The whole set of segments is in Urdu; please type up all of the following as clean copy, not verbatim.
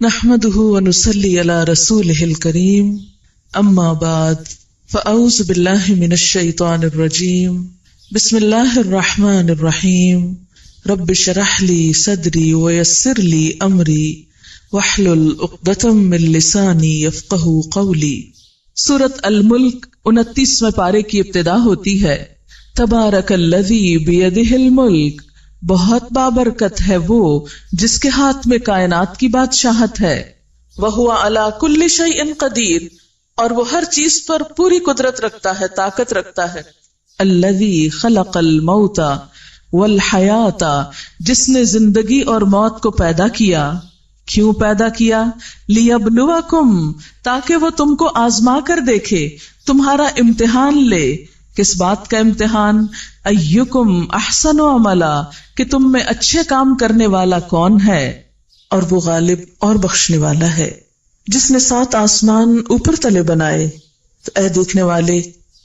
نحمده ونصلي على رسوله الكريم اما بعد فاعوذ بالله من الشيطان الرجيم بسم الله الرحمن الرحيم رب اشرح لي صدري ويسر لي امري واحلل عقدة من لساني يفقهوا قولي۔ سورۃ الملک 29ویں پارے کی ابتدا ہوتی ہے تبارک الذی بیدہ الملک، بہت بابرکت ہے وہ جس کے ہاتھ میں کائنات کی بادشاہت ہے، وہو علی کل شیء قدیر، اور وہ ہر چیز پر پوری قدرت رکھتا ہے، طاقت رکھتا ہے۔ الذی خلق الموت والحیات، جس نے زندگی اور موت کو پیدا کیا۔ کیوں پیدا کیا؟ لیبلوکم، تاکہ وہ تم کو آزما کر دیکھے، تمہارا امتحان لے۔ کس بات کا امتحان؟ ایکم احسن عملا، کہ تم میں اچھے کام کرنے والا کون ہے، اور وہ غالب اور بخشنے والا ہے۔ جس نے 7 آسمان اوپر تلے بنائے، تو اے دیکھنے والے،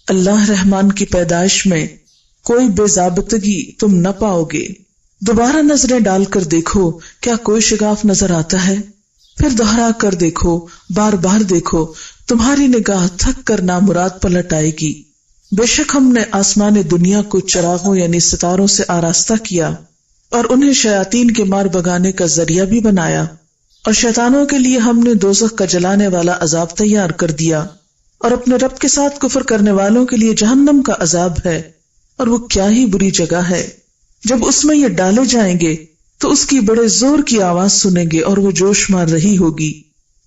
اللہ رحمان کی پیدائش میں کوئی بے ضابطگی تم نہ پاؤ گے۔ دوبارہ نظریں ڈال کر دیکھو، کیا کوئی شگاف نظر آتا ہے؟ پھر دوہرا کر دیکھو، بار بار دیکھو، تمہاری نگاہ تھک کر نامراد پلٹ آئے گی۔ بے شک ہم نے آسمان دنیا کو چراغوں یعنی ستاروں سے آراستہ کیا، اور انہیں شیاطین کے مار بگانے کا ذریعہ بھی بنایا، اور شیطانوں کے لیے ہم نے دوزخ کا جلانے والا عذاب تیار کر دیا، اور اپنے رب کے ساتھ کفر کرنے والوں کے لیے جہنم کا عذاب ہے، اور وہ کیا ہی بری جگہ ہے۔ جب اس میں یہ ڈالے جائیں گے تو اس کی بڑے زور کی آواز سنیں گے، اور وہ جوش مار رہی ہوگی۔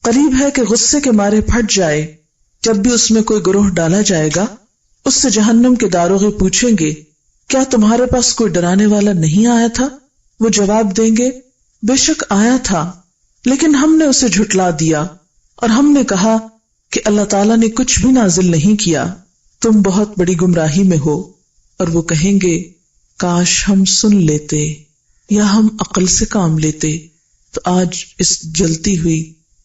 قریب ہے کہ غصے کے مارے پھٹ جائے۔ جب بھی اس میں کوئی گروہ ڈالا جائے گا، اس سے جہنم کے داروغے پوچھیں گے، کیا تمہارے پاس کوئی ڈرانے والا نہیں آیا تھا؟ وہ جواب دیں گے، بے شک آیا تھا، لیکن ہم نے اسے جھٹلا دیا، اور ہم نے کہا کہ اللہ تعالیٰ نے کچھ بھی نازل نہیں کیا، تم بہت بڑی گمراہی میں ہو۔ اور وہ کہیں گے، کاش ہم سن لیتے یا ہم عقل سے کام لیتے تو آج اس جلتی ہوئی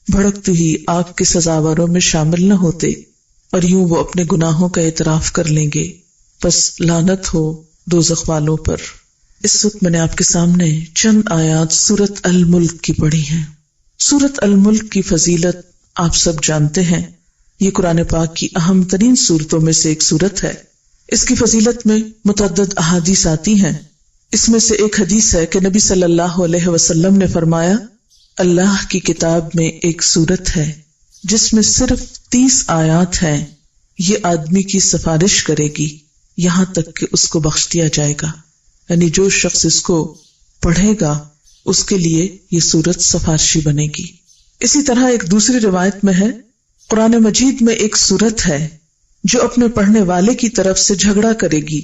بھڑکتی ہوئی آگ کے سزاواروں میں شامل نہ ہوتے، اور یوں وہ اپنے گناہوں کا اعتراف کر لیں گے۔ پس لعنت ہو دوزخ والوں پر۔ اس وقت میں نے آپ کے سامنے چند آیات سورۃ الملک کی پڑھی ہیں۔ سورۃ الملک کی فضیلت آپ سب جانتے ہیں، یہ قرآن پاک کی اہم ترین سورتوں میں سے ایک سورت ہے۔ اس کی فضیلت میں متعدد احادیث آتی ہیں۔ اس میں سے ایک حدیث ہے کہ نبی صلی اللہ علیہ وسلم نے فرمایا، اللہ کی کتاب میں ایک سورت ہے جس میں صرف 30 آیات ہیں، یہ آدمی کی سفارش کرے گی یہاں تک کہ اس کو بخش دیا جائے گا، یعنی جو شخص اس کو پڑھے گا اس کے لیے یہ سورت سفارشی بنے گی۔ اسی طرح ایک دوسری روایت میں ہے، قرآن مجید میں ایک سورت ہے جو اپنے پڑھنے والے کی طرف سے جھگڑا کرے گی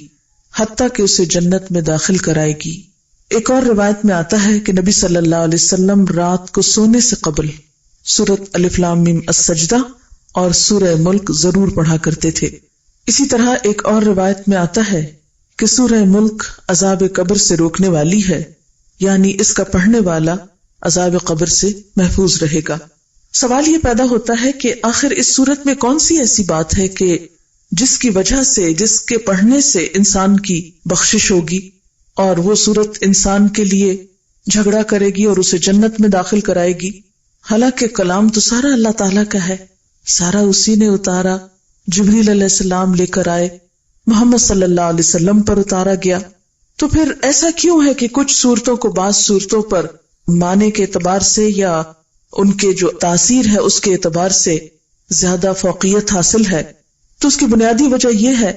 حتیٰ کہ اسے جنت میں داخل کرائے گی۔ ایک اور روایت میں آتا ہے کہ نبی صلی اللہ علیہ وسلم رات کو سونے سے قبل سورۃ الف لام میم السجدہ اور سورہ ملک ضرور پڑھا کرتے تھے۔ اسی طرح ایک اور روایت میں آتا ہے کہ سورہ ملک عذاب قبر سے روکنے والی ہے، یعنی اس کا پڑھنے والا عذاب قبر سے محفوظ رہے گا۔ سوال یہ پیدا ہوتا ہے کہ آخر اس سورت میں کون سی ایسی بات ہے کہ جس کی وجہ سے، جس کے پڑھنے سے انسان کی بخشش ہوگی، اور وہ سورت انسان کے لیے جھگڑا کرے گی اور اسے جنت میں داخل کرائے گی؟ حالانکہ کلام تو سارا اللہ تعالیٰ کا ہے، سارا اسی نے اتارا، جبریل علیہ السلام لے کر آئے، محمد صلی اللہ علیہ وسلم پر اتارا گیا، تو پھر ایسا کیوں ہے کہ کچھ صورتوں کو بعض صورتوں پر معنی کے اعتبار سے یا ان کے جو تاثیر ہے اس کے اعتبار سے زیادہ فوقیت حاصل ہے؟ تو اس کی بنیادی وجہ یہ ہے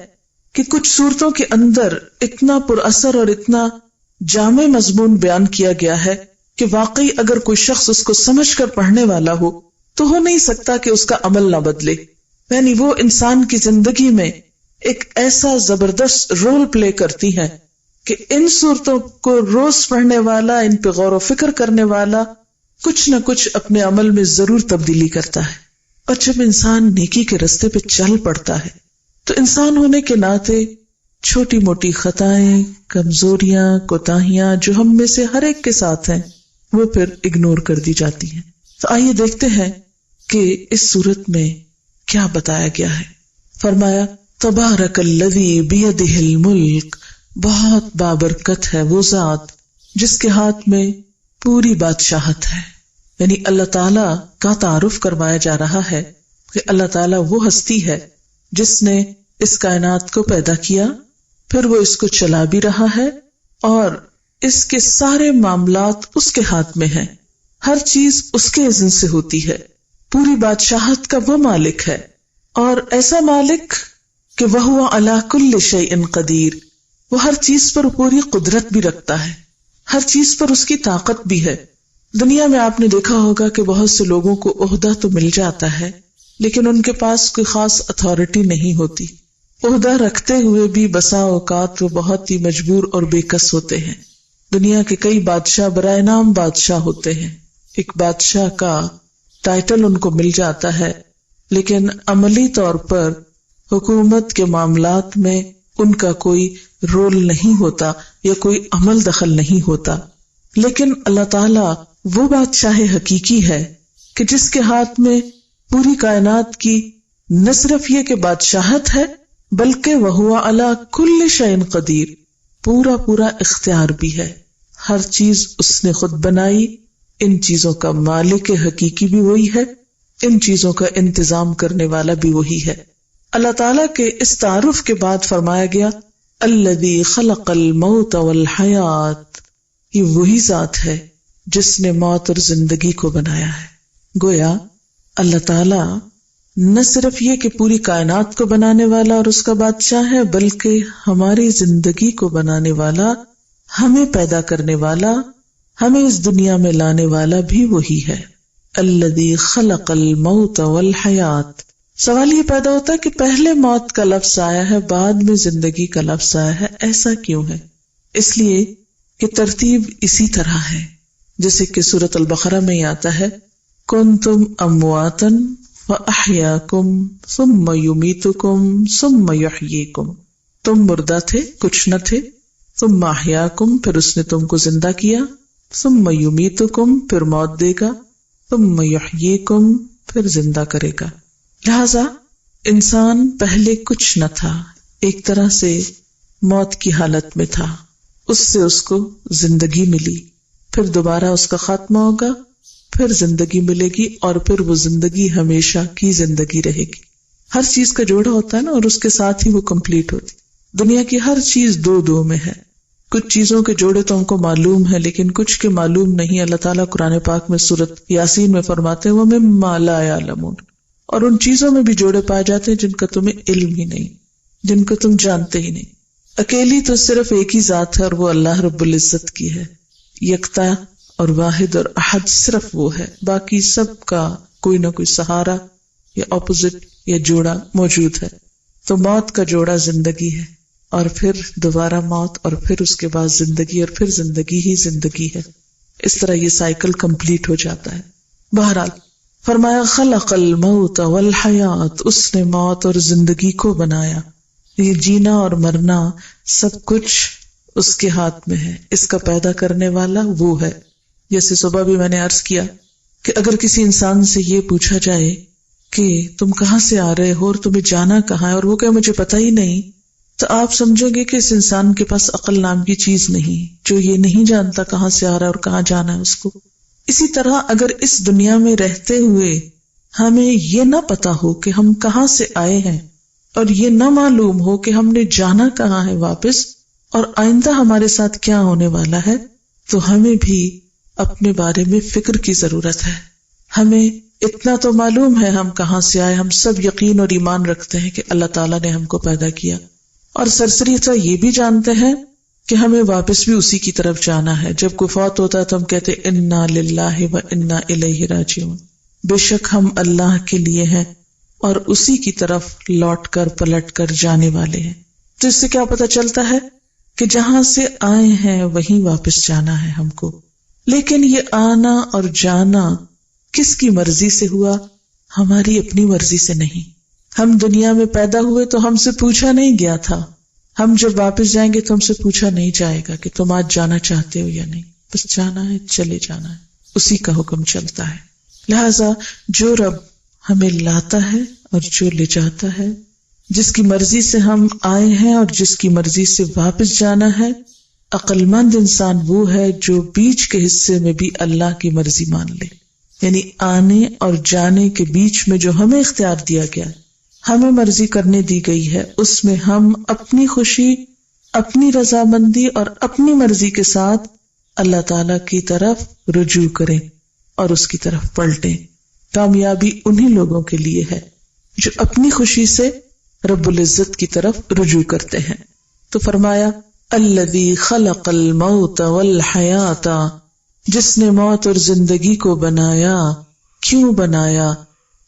کہ کچھ صورتوں کے اندر اتنا پر اثر اور اتنا جامع مضمون بیان کیا گیا ہے کہ واقعی اگر کوئی شخص اس کو سمجھ کر پڑھنے والا ہو تو ہو نہیں سکتا کہ اس کا عمل نہ بدلے، یعنی وہ انسان کی زندگی میں ایک ایسا زبردست رول پلے کرتی ہے کہ ان صورتوں کو روز پڑھنے والا، ان پہ غور و فکر کرنے والا کچھ نہ کچھ اپنے عمل میں ضرور تبدیلی کرتا ہے۔ اور جب انسان نیکی کے رستے پہ چل پڑتا ہے تو انسان ہونے کے ناطے چھوٹی موٹی خطائیں، کمزوریاں، کوتاہیاں جو ہم میں سے ہر ایک کے ساتھ ہیں وہ پھر اگنور کر دی جاتی ہیں۔ تو آئیے دیکھتے ہیں کہ اس صورت میں کیا بتایا گیا ہے۔ فرمایا تبارک الذی بیدہ الملک، بہت بابرکت ہے وہ ذات جس کے ہاتھ میں پوری بادشاہت ہے، یعنی اللہ تعالیٰ کا تعارف کروایا جا رہا ہے کہ اللہ تعالیٰ وہ ہستی ہے جس نے اس کائنات کو پیدا کیا، پھر وہ اس کو چلا بھی رہا ہے، اور اس کے سارے معاملات اس کے ہاتھ میں ہیں، ہر چیز اس کے اذن سے ہوتی ہے، پوری بادشاہت کا وہ مالک ہے، اور ایسا مالک کہ وَهُوَ عَلَى كُلِّ شَيْءٍ قدیر، وہ ہر چیز پر پوری قدرت بھی رکھتا ہے، ہر چیز پر اس کی طاقت بھی ہے۔ دنیا میں آپ نے دیکھا ہوگا کہ بہت سے لوگوں کو عہدہ تو مل جاتا ہے لیکن ان کے پاس کوئی خاص اتھارٹی نہیں ہوتی، عہدہ رکھتے ہوئے بھی بسا اوقات وہ بہت ہی مجبور اور بے کس ہوتے ہیں۔ دنیا کے کئی بادشاہ برائے نام بادشاہ ہوتے ہیں، ایک بادشاہ کا ٹائٹل ان کو مل جاتا ہے، لیکن عملی طور پر حکومت کے معاملات میں ان کا کوئی رول نہیں ہوتا یا کوئی عمل دخل نہیں ہوتا۔ لیکن اللہ تعالیٰ وہ بادشاہ حقیقی ہے کہ جس کے ہاتھ میں پوری کائنات کی نہ صرف یہ کہ بادشاہت ہے بلکہ وَهُوَ عَلَى كُلِّ شَيْءٍ قدیر، پورا اختیار بھی ہے، ہر چیز اس نے خود بنائی، ان چیزوں کا مالک حقیقی بھی وہی ہے، ان چیزوں کا انتظام کرنے والا بھی وہی ہے۔ اللہ تعالیٰ کے اس تعارف کے بعد فرمایا گیا الذی خلق الموت والحیات، یہ وہی ذات ہے جس نے موت اور زندگی کو بنایا ہے۔ گویا اللہ تعالیٰ نہ صرف یہ کہ پوری کائنات کو بنانے والا اور اس کا بادشاہ ہے، بلکہ ہماری زندگی کو بنانے والا، ہمیں پیدا کرنے والا، ہمیں اس دنیا میں لانے والا بھی وہی ہے۔ الذی خلق الموت والحیات، سوال یہ پیدا ہوتا ہے کہ پہلے موت کا لفظ آیا ہے بعد میں زندگی کا لفظ آیا ہے، ایسا کیوں ہے؟ اس لیے کہ ترتیب اسی طرح ہے جیسے کہ سورۃ البقرہ میں آتا ہے کنتم امواتا فاحیاکم ثم یمیتکم ثم یحییکم، تم مردہ تھے، کچھ نہ تھے، ثم احیاکم، پھر اس نے تم کو زندہ کیا، ثم یمیتکم، پھر موت دے گا، ثم یحییکم، پھر زندہ کرے گا۔ لہذا انسان پہلے کچھ نہ تھا، ایک طرح سے موت کی حالت میں تھا، اس سے اس کو زندگی ملی، پھر دوبارہ اس کا خاتمہ ہوگا، پھر زندگی ملے گی، اور پھر وہ زندگی ہمیشہ کی زندگی رہے گی۔ ہر چیز کا جوڑا ہوتا ہے نا، اور اس کے ساتھ ہی وہ کمپلیٹ ہوتی۔ دنیا کی ہر چیز دو میں ہے، کچھ چیزوں کے جوڑے تو ہم کو معلوم ہے لیکن کچھ کے معلوم نہیں۔ اللہ تعالیٰ قرآن پاک میں سورۃ یاسین میں فرماتے ہیں وَمِمَّا لَا يَعْلَمُونَ، اور ان چیزوں میں بھی جوڑے پائے جاتے ہیں جن کا تمہیں علم ہی نہیں، جن کو تم جانتے ہی نہیں۔ اکیلی تو صرف ایک ہی ذات ہے اور وہ اللہ رب العزت کی ہے، یکتا اور واحد اور احد صرف وہ ہے، باقی سب کا کوئی نہ کوئی سہارا یا اپوزٹ یا جوڑا موجود ہے۔ تو موت کا جوڑا زندگی ہے، اور پھر دوبارہ موت، اور پھر اس کے بعد زندگی، اور پھر زندگی ہی زندگی ہے۔ اس طرح یہ سائیکل کمپلیٹ ہو جاتا ہے۔ بہرحال فرمایا خلق الموت والحیات، اس نے موت اور زندگی کو بنایا۔ یہ جینا اور مرنا سب کچھ اس کے ہاتھ میں ہے، اس کا پیدا کرنے والا وہ ہے۔ جیسے صبح بھی میں نے عرض کیا کہ اگر کسی انسان سے یہ پوچھا جائے کہ تم کہاں سے آ رہے ہو اور تمہیں جانا کہاں ہے، اور وہ کہ مجھے پتہ ہی نہیں، تو آپ سمجھو گے کہ اس انسان کے پاس عقل نام کی چیز نہیں، جو یہ نہیں جانتا کہاں سے آ رہا ہے اور کہاں جانا ہے اس کو۔ اسی طرح اگر اس دنیا میں رہتے ہوئے ہمیں یہ نہ پتا ہو کہ ہم کہاں سے آئے ہیں، اور یہ نہ معلوم ہو کہ ہم نے جانا کہاں ہے واپس، اور آئندہ ہمارے ساتھ کیا ہونے والا ہے، تو ہمیں بھی اپنے بارے میں فکر کی ضرورت ہے۔ ہمیں اتنا تو معلوم ہے ہم کہاں سے آئے، ہم سب یقین اور ایمان رکھتے ہیں کہ اللہ تعالیٰ نے ہم کو پیدا کیا، اور سرسری طرح یہ بھی جانتے ہیں کہ ہمیں واپس بھی اسی کی طرف جانا ہے۔ جب کوئی فوت ہوتا ہے تو ہم کہتے ہیں انا للہ و انا الیہ راجعون، بے شک ہم اللہ کے لیے ہیں اور اسی کی طرف لوٹ کر پلٹ کر جانے والے ہیں۔ تو اس سے کیا پتہ چلتا ہے کہ جہاں سے آئے ہیں وہیں واپس جانا ہے ہم کو۔ لیکن یہ آنا اور جانا کس کی مرضی سے ہوا؟ ہماری اپنی مرضی سے نہیں۔ ہم دنیا میں پیدا ہوئے تو ہم سے پوچھا نہیں گیا تھا، ہم جب واپس جائیں گے تو ہم سے پوچھا نہیں جائے گا کہ تم آج جانا چاہتے ہو یا نہیں، بس جانا ہے، چلے جانا ہے، اسی کا حکم چلتا ہے۔ لہذا جو رب ہمیں لاتا ہے اور جو لے جاتا ہے، جس کی مرضی سے ہم آئے ہیں اور جس کی مرضی سے واپس جانا ہے، عقل مند انسان وہ ہے جو بیچ کے حصے میں بھی اللہ کی مرضی مان لے۔ یعنی آنے اور جانے کے بیچ میں جو ہمیں اختیار دیا گیا، ہمیں مرضی کرنے دی گئی ہے، اس میں ہم اپنی خوشی، اپنی رضامندی اور اپنی مرضی کے ساتھ اللہ تعالی کی طرف رجوع کریں اور اس کی طرف پلٹیں۔ کامیابی انہی لوگوں کے لیے ہے جو اپنی خوشی سے رب العزت کی طرف رجوع کرتے ہیں۔ تو فرمایا الذی خلق الموت والحیات، جس نے موت اور زندگی کو بنایا۔ کیوں بنایا؟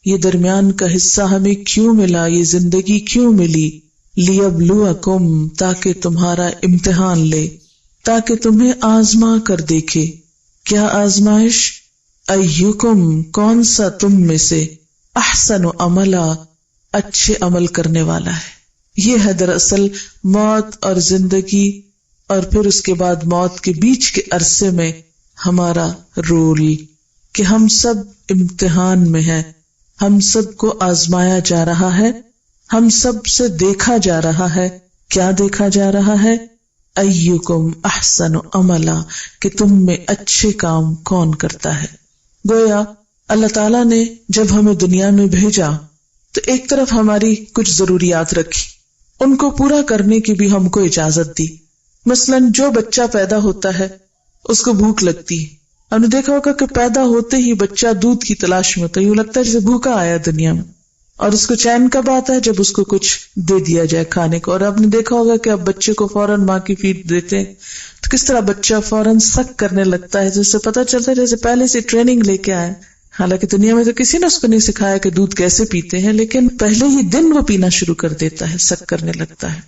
یہ درمیان کا حصہ ہمیں کیوں ملا، یہ زندگی کیوں ملی؟ لیبلوکم، تاکہ تمہارا امتحان لے، تاکہ تمہیں آزما کر دیکھے۔ کیا آزمائش؟ ایکم، کون سا تم میں سے، احسن عملا، اچھے عمل کرنے والا ہے۔ یہ ہے دراصل موت اور زندگی اور پھر اس کے بعد موت کے بیچ کے عرصے میں ہمارا رول، کہ ہم سب امتحان میں ہیں، ہم سب کو آزمایا جا رہا ہے، ہم سب سے دیکھا جا رہا ہے۔ کیا دیکھا جا رہا ہے؟ ایکم احسن عملا، کہ تم میں اچھے کام کون کرتا ہے۔ گویا اللہ تعالیٰ نے جب ہمیں دنیا میں بھیجا تو ایک طرف ہماری کچھ ضروریات رکھی، ان کو پورا کرنے کی بھی ہم کو اجازت دی۔ مثلاً جو بچہ پیدا ہوتا ہے اس کو بھوک لگتی ہے، ہم نے دیکھا ہوگا کہ پیدا ہوتے ہی بچہ دودھ کی تلاش میں ہوتا ہے، یوں لگتا ہے جیسے بھوکا آیا دنیا میں، اور اس کو چین کب آتا ہے؟ جب اس کو کچھ دے دیا جائے کھانے کو۔ اور آپ نے دیکھا ہوگا کہ اب بچے کو فوراً ماں کی فیڈ دیتے ہیں تو کس طرح بچہ فوراً سک کرنے لگتا ہے، جس سے پتہ چلتا ہے جیسے پہلے سے ٹریننگ لے کے آئے۔ حالانکہ دنیا میں تو کسی نے اس کو نہیں سکھایا کہ دودھ کیسے پیتے ہیں، لیکن پہلے ہی دن وہ پینا شروع کر دیتا ہے، سک کرنے لگتا ہے۔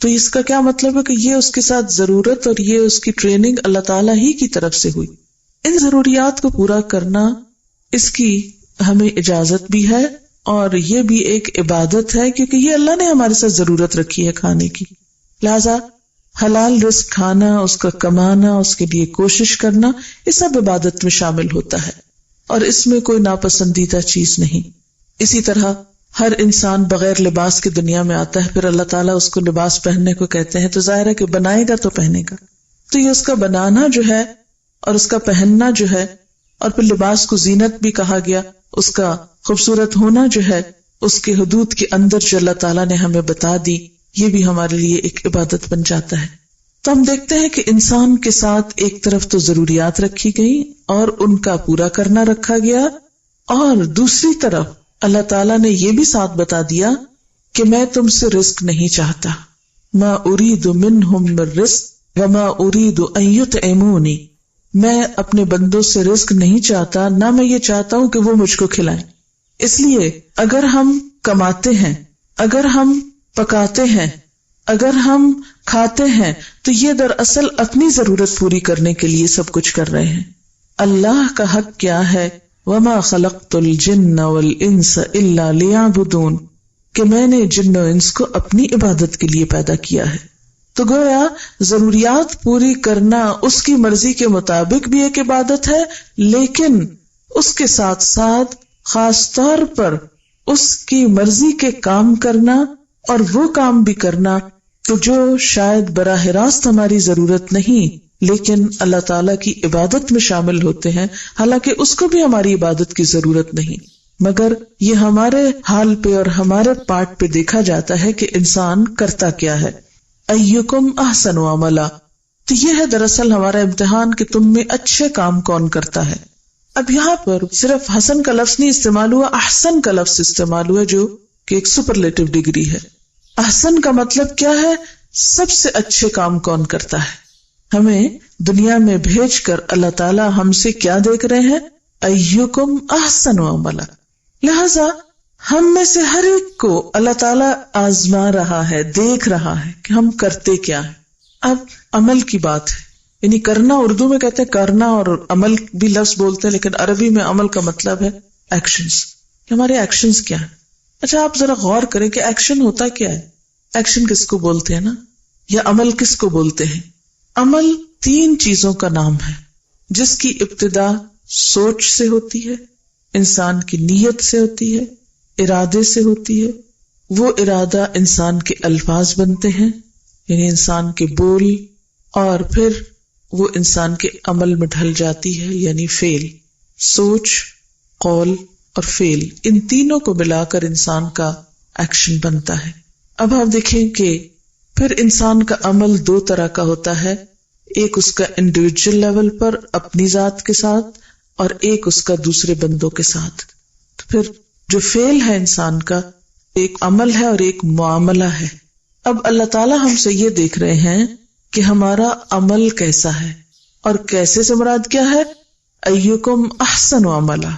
تو اس کا کیا مطلب ہے کہ یہ اس کے ساتھ ضرورت اور یہ اس کی ٹریننگ اللہ تعالیٰ ہی کی طرف سے ہوئی۔ ان ضروریات کو پورا کرنا، اس کی ہمیں اجازت بھی ہے اور یہ بھی ایک عبادت ہے، کیونکہ یہ اللہ نے ہمارے ساتھ ضرورت رکھی ہے کھانے کی۔ لہذا حلال رزق کھانا، اس کا کمانا، اس کے لیے کوشش کرنا، یہ سب عبادت میں شامل ہوتا ہے اور اس میں کوئی ناپسندیدہ چیز نہیں۔ اسی طرح ہر انسان بغیر لباس کے دنیا میں آتا ہے، پھر اللہ تعالیٰ اس کو لباس پہننے کو کہتے ہیں، تو ظاہر ہے کہ بنائے گا تو پہنے گا۔ تو یہ اس کا بنانا جو ہے اور اس کا پہننا جو ہے، اور پھر لباس کو زینت بھی کہا گیا، اس کا خوبصورت ہونا جو ہے، اس کے حدود کے اندر جو اللہ تعالیٰ نے ہمیں بتا دی، یہ بھی ہمارے لیے ایک عبادت بن جاتا ہے۔ تو ہم دیکھتے ہیں کہ انسان کے ساتھ ایک طرف تو ضروریات رکھی گئی اور ان کا پورا کرنا رکھا گیا، اور دوسری طرف اللہ تعالیٰ نے یہ بھی ساتھ بتا دیا کہ میں تم سے رزق نہیں چاہتا، ما ارید منہم من رزق وما ارید ان یطعمونی، میں اپنے بندوں سے رزق نہیں چاہتا، نہ میں یہ چاہتا ہوں کہ وہ مجھ کو کھلائیں۔ اس لیے اگر ہم کماتے ہیں، اگر ہم پکاتے ہیں، اگر ہم کھاتے ہیں، تو یہ دراصل اپنی ضرورت پوری کرنے کے لیے سب کچھ کر رہے ہیں۔ اللہ کا حق کیا ہے؟ وما خلقت الجن والانس الا لیعبدون، کہ میں نے جن و انس کو اپنی عبادت کے لیے پیدا کیا ہے۔ تو گویا ضروریات پوری کرنا اس کی مرضی کے مطابق بھی ایک عبادت ہے، لیکن اس کے ساتھ ساتھ خاص طور پر اس کی مرضی کے کام کرنا، اور وہ کام بھی کرنا تو جو شاید براہ راست ہماری ضرورت نہیں لیکن اللہ تعالیٰ کی عبادت میں شامل ہوتے ہیں، حالانکہ اس کو بھی ہماری عبادت کی ضرورت نہیں، مگر یہ ہمارے حال پہ اور ہمارے پارٹ پہ دیکھا جاتا ہے کہ انسان کرتا کیا ہے۔ ایکم احسن عملا، تو یہ ہے دراصل ہمارا امتحان کہ تم میں اچھے کام کون کرتا ہے۔ اب یہاں پر صرف حسن کا لفظ نہیں استعمال ہوا، احسن کا لفظ استعمال ہوا، جو کہ ایک سپرلیٹو ڈگری ہے۔ احسن کا مطلب کیا ہے؟ سب سے اچھے کام کون کرتا ہے۔ ہمیں دنیا میں بھیج کر اللہ تعالیٰ ہم سے کیا دیکھ رہے ہیں؟ ایکم احسن عملا۔ لہذا ہم میں سے ہر ایک کو اللہ تعالیٰ آزما رہا ہے، دیکھ رہا ہے کہ ہم کرتے کیا ہیں۔ اب عمل کی بات ہے، یعنی کرنا، اردو میں کہتے ہیں کرنا، اور عمل بھی لفظ بولتے ہیں، لیکن عربی میں عمل کا مطلب ہے ایکشنز، کہ ہمارے ایکشنز کیا ہیں۔ اچھا آپ ذرا غور کریں کہ ایکشن ہوتا کیا ہے؟ ایکشن کس کو بولتے ہیں نا، یا عمل کس کو بولتے ہیں؟ عمل 3 چیزوں کا نام ہے جس کی ابتدا سوچ سے ہوتی ہے، انسان کی نیت سے ہوتی ہے، ارادے سے ہوتی ہے، وہ ارادہ انسان کے الفاظ بنتے ہیں، یعنی انسان کے بول، اور پھر وہ انسان کے عمل میں ڈھل جاتی ہے، یعنی فعل۔ سوچ، قول اور فعل، ان تینوں کو ملا کر انسان کا ایکشن بنتا ہے۔ اب آپ دیکھیں کہ پھر انسان کا عمل دو طرح کا ہوتا ہے، ایک اس کا انڈیویجول لیول پر اپنی ذات کے ساتھ، اور ایک اس کا دوسرے بندوں کے ساتھ۔ تو پھر جو فعل ہے انسان کا، ایک عمل ہے اور ایک معاملہ ہے۔ اب اللہ تعالیٰ ہم سے یہ دیکھ رہے ہیں کہ ہمارا عمل کیسا ہے، اور کیسے سے مراد کیا ہے؟ ایکم احسن عملا،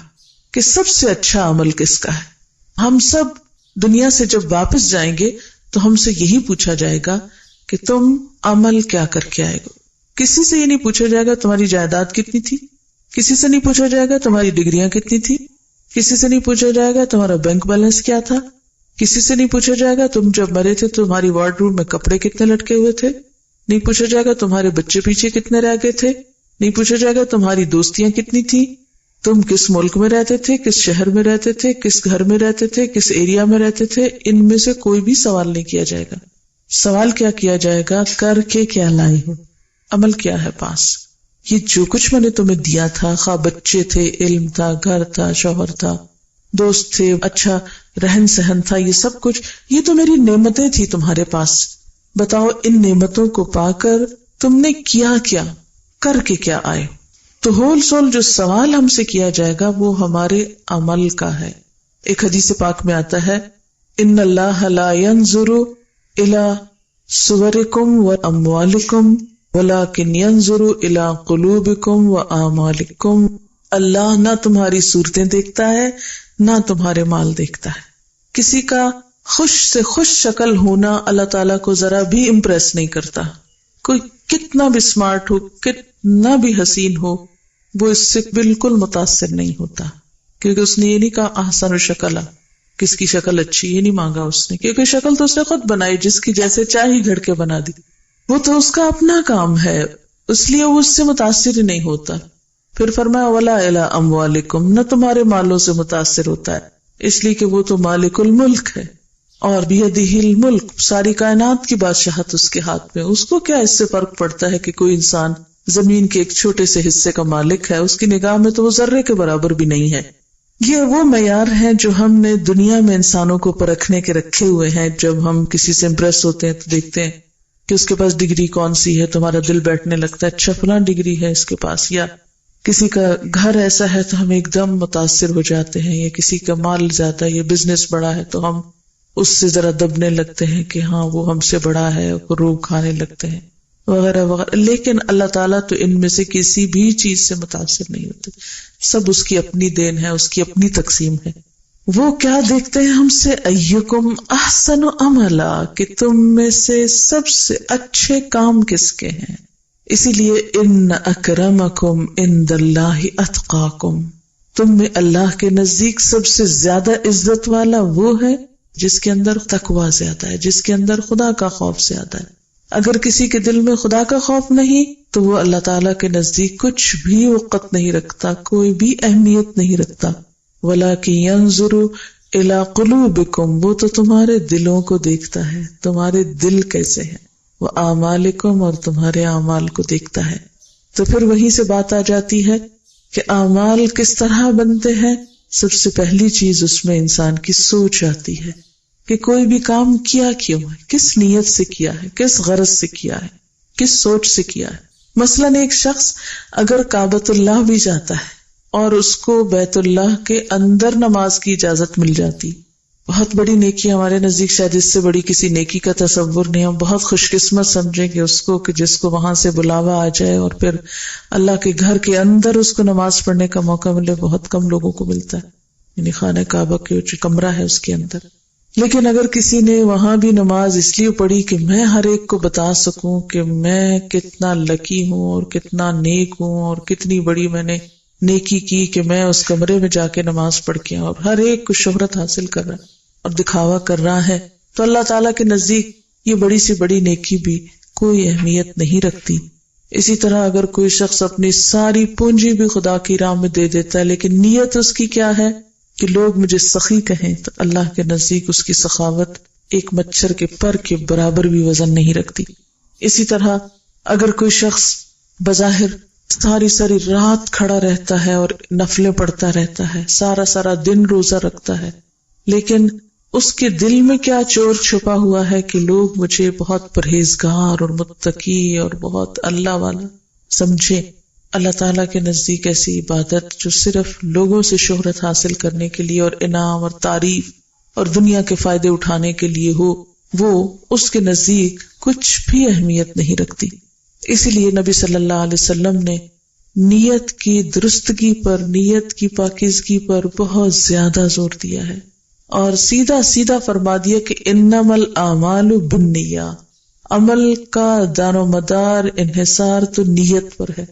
کہ سب سے اچھا عمل کس کا ہے۔ ہم سب دنیا سے جب واپس جائیں گے تو ہم سے یہی پوچھا جائے گا کہ تم عمل کیا کر کے آئے گو۔ کسی سے یہ نہیں پوچھا جائے گا تمہاری جائیداد کتنی تھی، کسی سے نہیں پوچھا جائے گا تمہاری ڈگریاں کتنی تھی، کسی سے نہیں پوچھا جائے گا تمہارا بینک بیلنس کیا تھا، کسی سے نہیں پوچھا جائے گا تم جب مرے تھے تمہاری وارڈ روم میں کپڑے کتنے لٹکے ہوئے تھے، نہیں پوچھا جائے گا تمہارے بچے پیچھے کتنے رہ گئے تھے، نہیں پوچھا جائے گا تمہاری دوستیاں کتنی تھی، تم کس ملک میں رہتے تھے، کس شہر میں رہتے تھے، کس گھر میں رہتے تھے، کس ایریا میں رہتے تھے۔ ان میں سے کوئی بھی سوال نہیں کیا جائے گا۔ سوال کیا کیا جائے گا؟ کر کے کیا لائے ہو، عمل کیا ہے پاس۔ یہ جو کچھ میں نے تمہیں دیا تھا، خواہ بچے تھے، علم تھا، گھر تھا، شوہر تھا، دوست تھے، اچھا رہن سہن تھا، یہ سب کچھ، یہ تو میری نعمتیں تھی تمہارے پاس۔ بتاؤ ان نعمتوں کو پا کر تم نے کیا کیا، کر کے کیا آئے۔ تو ہول سول جو سوال ہم سے کیا جائے گا وہ ہمارے عمل کا ہے۔ ایک حدیث پاک میں آتا ہے، ان اللہ لا ينظر الى صورکم واموالکم ولکن ينظر الى قلوبکم واعمالکم۔ اللہ نہ تمہاری صورتیں دیکھتا ہے نہ تمہارے مال دیکھتا ہے۔ کسی کا خوش سے خوش شکل ہونا اللہ تعالیٰ کو ذرا بھی امپریس نہیں کرتا۔ کوئی کتنا بھی اسمارٹ ہو، کتنا بھی حسین ہو، وہ اس سے بالکل متاثر نہیں ہوتا، کیونکہ اس نے یہ نہیں کہا احسن شکل، کس کی شکل اچھی، یہ نہیں مانگا اس نے، کیونکہ شکل تو اس نے خود بنائی، جس کی جیسے چاہی گھڑ کے بنا دی، وہ تو اس کا اپنا کام ہے، اس لیے وہ اس سے متاثر ہی نہیں ہوتا۔ پھر فرمایا ولا الی اموالکم، نہ تمہارے مالوں سے متاثر ہوتا ہے، اس لیے کہ وہ تو مالک الملک ہے، اور بیدہ الملک، ساری کائنات کی بادشاہت اس کے ہاتھ میں۔ اس کو کیا اس سے فرق پڑتا ہے کہ کوئی انسان زمین کے ایک چھوٹے سے حصے کا مالک ہے، اس کی نگاہ میں تو وہ ذرے کے برابر بھی نہیں ہے۔ یہ وہ معیار ہیں جو ہم نے دنیا میں انسانوں کو پرکھنے کے رکھے ہوئے ہیں۔ جب ہم کسی سے امپریس ہوتے ہیں تو دیکھتے ہیں کہ اس کے پاس ڈگری کون سی ہے، تمہارا دل بیٹھنے لگتا ہے اچھا فلاں ڈگری ہے اس کے پاس، یا کسی کا گھر ایسا ہے تو ہم ایک دم متاثر ہو جاتے ہیں، یا کسی کا مال زیادہ ہے، یا بزنس بڑا ہے تو ہم اس سے ذرا دبنے لگتے ہیں کہ ہاں وہ ہم سے بڑا ہے، روب کھانے لگتے ہیں وغیرہ وغیرہ۔ لیکن اللہ تعالیٰ تو ان میں سے کسی بھی چیز سے متاثر نہیں ہوتے، سب اس کی اپنی دین ہے، اس کی اپنی تقسیم ہے۔ وہ کیا دیکھتے ہیں ہم سے؟ ایکم احسن عملا، کہ تم میں سے سب سے اچھے کام کس کے ہیں۔ اسی لیے ان اکرمکم عند اللہ اتقاکم، تم میں اللہ کے نزدیک سب سے زیادہ عزت والا وہ ہے جس کے اندر تقویٰ زیادہ ہے، جس کے اندر خدا کا خوف زیادہ ہے۔ اگر کسی کے دل میں خدا کا خوف نہیں تو وہ اللہ تعالیٰ کے نزدیک کچھ بھی وقت نہیں رکھتا، کوئی بھی اہمیت نہیں رکھتا۔ وَلَٰكِن يَنظُرُ إِلَىٰ قُلُوبِكُمْ، وہ تو تمہارے دلوں کو دیکھتا ہے، تمہارے دل کیسے ہیں، وَأَعْمَالِكُمْ، اور تمہارے اعمال کو دیکھتا ہے۔ تو پھر وہیں سے بات آ جاتی ہے کہ اعمال کس طرح بنتے ہیں۔ سب سے پہلی چیز اس میں انسان کی سوچ آتی ہے کہ کوئی بھی کام کیا کیوں ہے، کس نیت سے کیا ہے، کس غرض سے کیا ہے، کس سوچ سے کیا ہے۔ مثلاً ایک شخص اگر کعبۃ اللہ بھی جاتا ہے اور اس کو بیت اللہ کے اندر نماز کی اجازت مل جاتی، بہت بڑی نیکی، ہمارے نزدیک شاید اس سے بڑی کسی نیکی کا تصور نہیں۔ ہم بہت خوش قسمت سمجھیں گے اس کو کہ جس کو وہاں سے بلاوا آ جائے اور پھر اللہ کے گھر کے اندر اس کو نماز پڑھنے کا موقع ملے۔ بہت کم لوگوں کو ملتا ہے، یعنی خانہ کعبہ کے جو کمرہ ہے اس کے اندر۔ لیکن اگر کسی نے وہاں بھی نماز اس لیے پڑھی کہ میں ہر ایک کو بتا سکوں کہ میں کتنا لکی ہوں اور کتنا نیک ہوں اور کتنی بڑی میں نے نیکی کی کہ میں اس کمرے میں جا کے نماز پڑھ کے، اور ہر ایک کو شہرت حاصل کر رہا ہے اور دکھاوا کر رہا ہے، تو اللہ تعالیٰ کے نزدیک یہ بڑی سی بڑی نیکی بھی کوئی اہمیت نہیں رکھتی۔ اسی طرح اگر کوئی شخص اپنی ساری پونجی بھی خدا کی راہ میں دے دیتا ہے لیکن نیت اس کی کیا ہے کہ لوگ مجھے سخی کہیں، تو اللہ کے نزدیک اس کی سخاوت ایک مچھر کے پر کے برابر بھی وزن نہیں رکھتی۔ اسی طرح اگر کوئی شخص بظاہر ساری ساری رات کھڑا رہتا ہے اور نفلیں پڑھتا رہتا ہے، سارا سارا دن روزہ رکھتا ہے، لیکن اس کے دل میں کیا چور چھپا ہوا ہے کہ لوگ مجھے بہت پرہیزگار اور متقی اور بہت اللہ والا سمجھے۔ اللہ تعالیٰ کے نزدیک ایسی عبادت جو صرف لوگوں سے شہرت حاصل کرنے کے لیے اور انعام اور تعریف اور دنیا کے فائدے اٹھانے کے لیے ہو، وہ اس کے نزدیک کچھ بھی اہمیت نہیں رکھتی۔ اسی لیے نبی صلی اللہ علیہ وسلم نے نیت کی درستگی پر، نیت کی پاکیزگی پر بہت زیادہ زور دیا ہے، اور سیدھا سیدھا فرما دیا کہ انما الاعمال بالنیات، عمل کا دار و مدار انحصار تو نیت پر ہے۔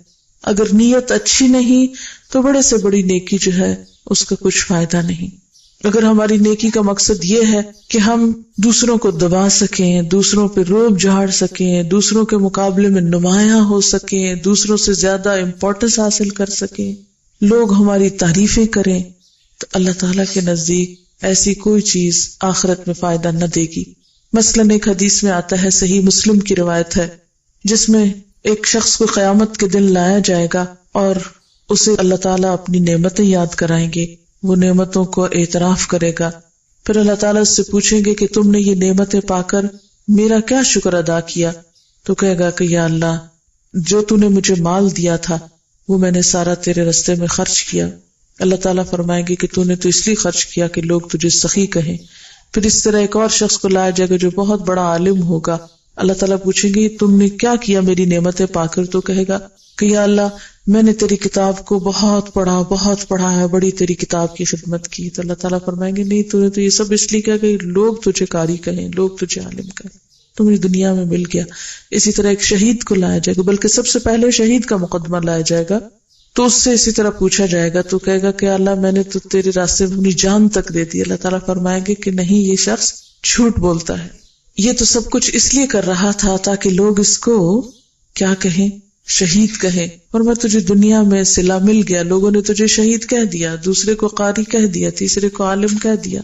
اگر نیت اچھی نہیں تو بڑے سے بڑی نیکی جو ہے اس کا کچھ فائدہ نہیں۔ اگر ہماری نیکی کا مقصد یہ ہے کہ ہم دوسروں کو دبا سکیں، دوسروں پہ روب جھاڑ سکیں، دوسروں کے مقابلے میں نمایاں ہو سکیں، دوسروں سے زیادہ امپورٹنس حاصل کر سکیں، لوگ ہماری تعریفیں کریں، تو اللہ تعالیٰ کے نزدیک ایسی کوئی چیز آخرت میں فائدہ نہ دے گی۔ مثلاً ایک حدیث میں آتا ہے، صحیح مسلم کی روایت ہے، جس میں ایک شخص کو قیامت کے دن لایا جائے گا اور اسے اللہ تعالیٰ اپنی نعمتیں یاد کرائیں گے، وہ نعمتوں کو اعتراف کرے گا، پھر اللہ تعالیٰ اس سے پوچھیں گے کہ تم نے یہ نعمتیں پا کر میرا کیا شکر ادا کیا؟ تو کہے گا کہ یا اللہ، جو تو نے مجھے مال دیا تھا وہ میں نے سارا تیرے رستے میں خرچ کیا۔ اللہ تعالیٰ فرمائیں گے کہ تو نے تو اس لیے خرچ کیا کہ لوگ تجھے سخی کہیں۔ پھر اس طرح ایک اور شخص کو لایا جائے گا جو بہت بڑا عالم ہوگا، اللہ تعالیٰ پوچھیں گے تم نے کیا کیا میری نعمتیں پا کر؟ تو کہے گا کہ یا اللہ، میں نے تیری کتاب کو بہت پڑھا ہے، بڑی تیری کتاب کی خدمت کی۔ تو اللہ تعالیٰ فرمائیں گے نہیں، تو نے تو یہ سب اس لیے کیا کہ لوگ تجھے قاری کہیں، لوگ تجھے عالم کہیں، تو مجھے دنیا میں مل گیا۔ اسی طرح ایک شہید کو لایا جائے گا، بلکہ سب سے پہلے شہید کا مقدمہ لایا جائے گا، تو اس سے اسی طرح پوچھا جائے گا، تو کہے گا کہ اللہ، میں نے تو تیرے راستے میں اپنی جان تک دے دی۔ اللہ تعالیٰ فرمائیں گے کہ نہیں، یہ شخص جھوٹ بولتا ہے، یہ تو سب کچھ اس لیے کر رہا تھا تاکہ لوگ اس کو کیا کہیں، شہید کہیں، اور میں تجھے دنیا میں صلہ مل گیا، لوگوں نے تجھے شہید کہہ دیا، دوسرے کو قاری کہہ دیا، تیسرے کو عالم کہہ دیا،